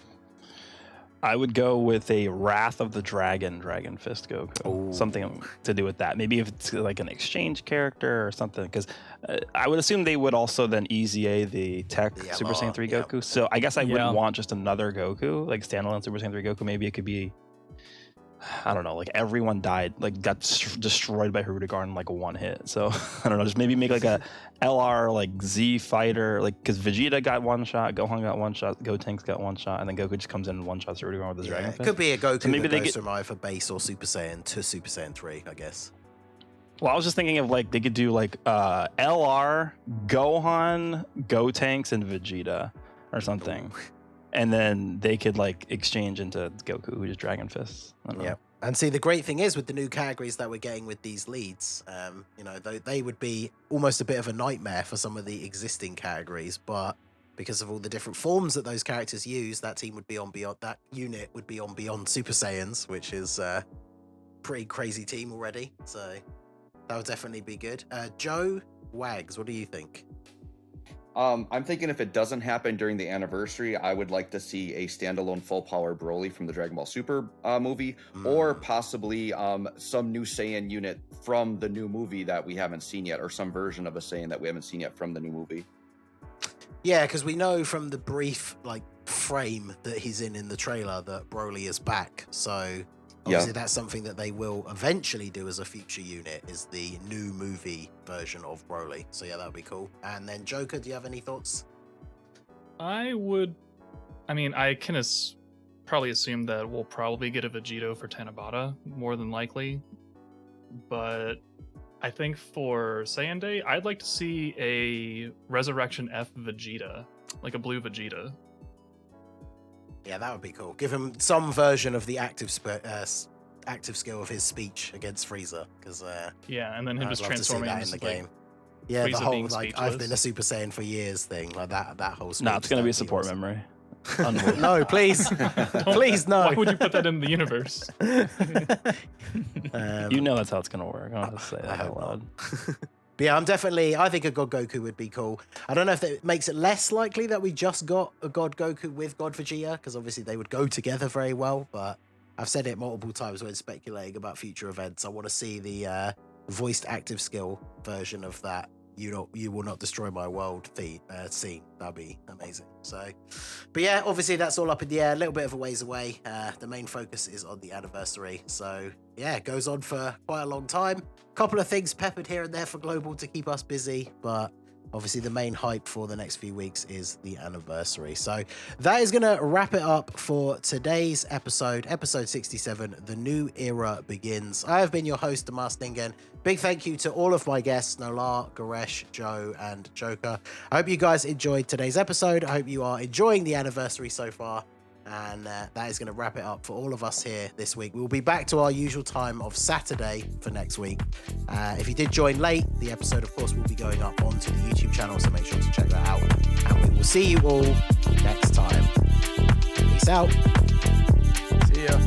I would go with a Wrath of the Dragon Fist Goku. Ooh. Something to do with that. Maybe if it's like an exchange character or something, because I would assume they would also then EZA the tech Super Saiyan 3 Goku. So I guess I wouldn't want just another Goku, like standalone Super Saiyan 3 Goku. Maybe it could be, I don't know, like everyone died, like got destroyed by Hirudegarn in like one hit. So I don't know, just maybe make like a LR like Z fighter, like because Vegeta got one shot, Gohan got one shot, Gotenks got one shot, and then Goku just comes in and one shots Hirudegarn with his Dragon Fist. It could be a Goku so maybe that they goes from either base or Super Saiyan to Super Saiyan 3, I guess. Well, I was just thinking of like they could do like LR, Gohan, Gotenks, and Vegeta or something. Ooh. And then they could like exchange into Goku, who just Dragon Fists. Yeah. And see, the great thing is with the new categories that we're getting with these leads, they would be almost a bit of a nightmare for some of the existing categories, but because of all the different forms that those characters use, that unit would be on beyond Super Saiyans, which is a pretty crazy team already. So that would definitely be good. Joe Wags, what do you think? I'm thinking if it doesn't happen during the anniversary, I would like to see a standalone full power Broly from the Dragon Ball Super movie, or possibly some new Saiyan unit from the new movie that we haven't seen yet, or some version of a Saiyan that we haven't seen yet from the new movie. Yeah, because we know from the brief frame that he's in the trailer that Broly is back. So obviously that's something that they will eventually do as a future unit, is the new movie version of Broly. So yeah, that would be cool. And then Joker, do you have any thoughts? I can probably assume that we'll probably get a Vegito for Tanabata, more than likely. But I think for Saiyan Day, I'd like to see a Resurrection F Vegeta, like a blue Vegeta. Yeah, that would be cool. Give him some version of the active skill of his speech against Frieza, because and then him I'd just love to see transforming that in the game. Yeah, Frieza the whole being I've been a speechless. Super Saiyan for years thing, like that whole. No, it's gonna be a speech, support that memory. No, please, please no. Why would you put that in the universe? You know that's how it's gonna work. I'll just say I that hope out loud. But yeah, I think a God Goku would be cool. I don't know if that makes it less likely that we just got a God Goku with God Vegeta, because obviously they would go together very well, but I've said it multiple times when speculating about future events. I want to see the voiced active skill version of that You Will Not Destroy My World scene. That'd be amazing. So, but yeah, obviously that's all up in the air, a little bit of a ways away. The main focus is on the anniversary. So yeah, it goes on for quite a long time. Couple of things peppered here and there for Global to keep us busy, but obviously the main hype for the next few weeks is the anniversary. So that is going to wrap it up for today's episode 67, The New Era Begins. I have been your host, the Masked Ningen. Big thank you to all of my guests, Nolar, Goresh, Joe, and Joker. I hope you guys enjoyed today's episode. I hope you are enjoying the anniversary so far. And that is going to wrap it up for all of us here this week. We'll be back to our usual time of Saturday for next week. If you did join late, the episode, of course, will be going up onto the YouTube channel, so make sure to check that out. And we will see you all next time. Peace out. See ya.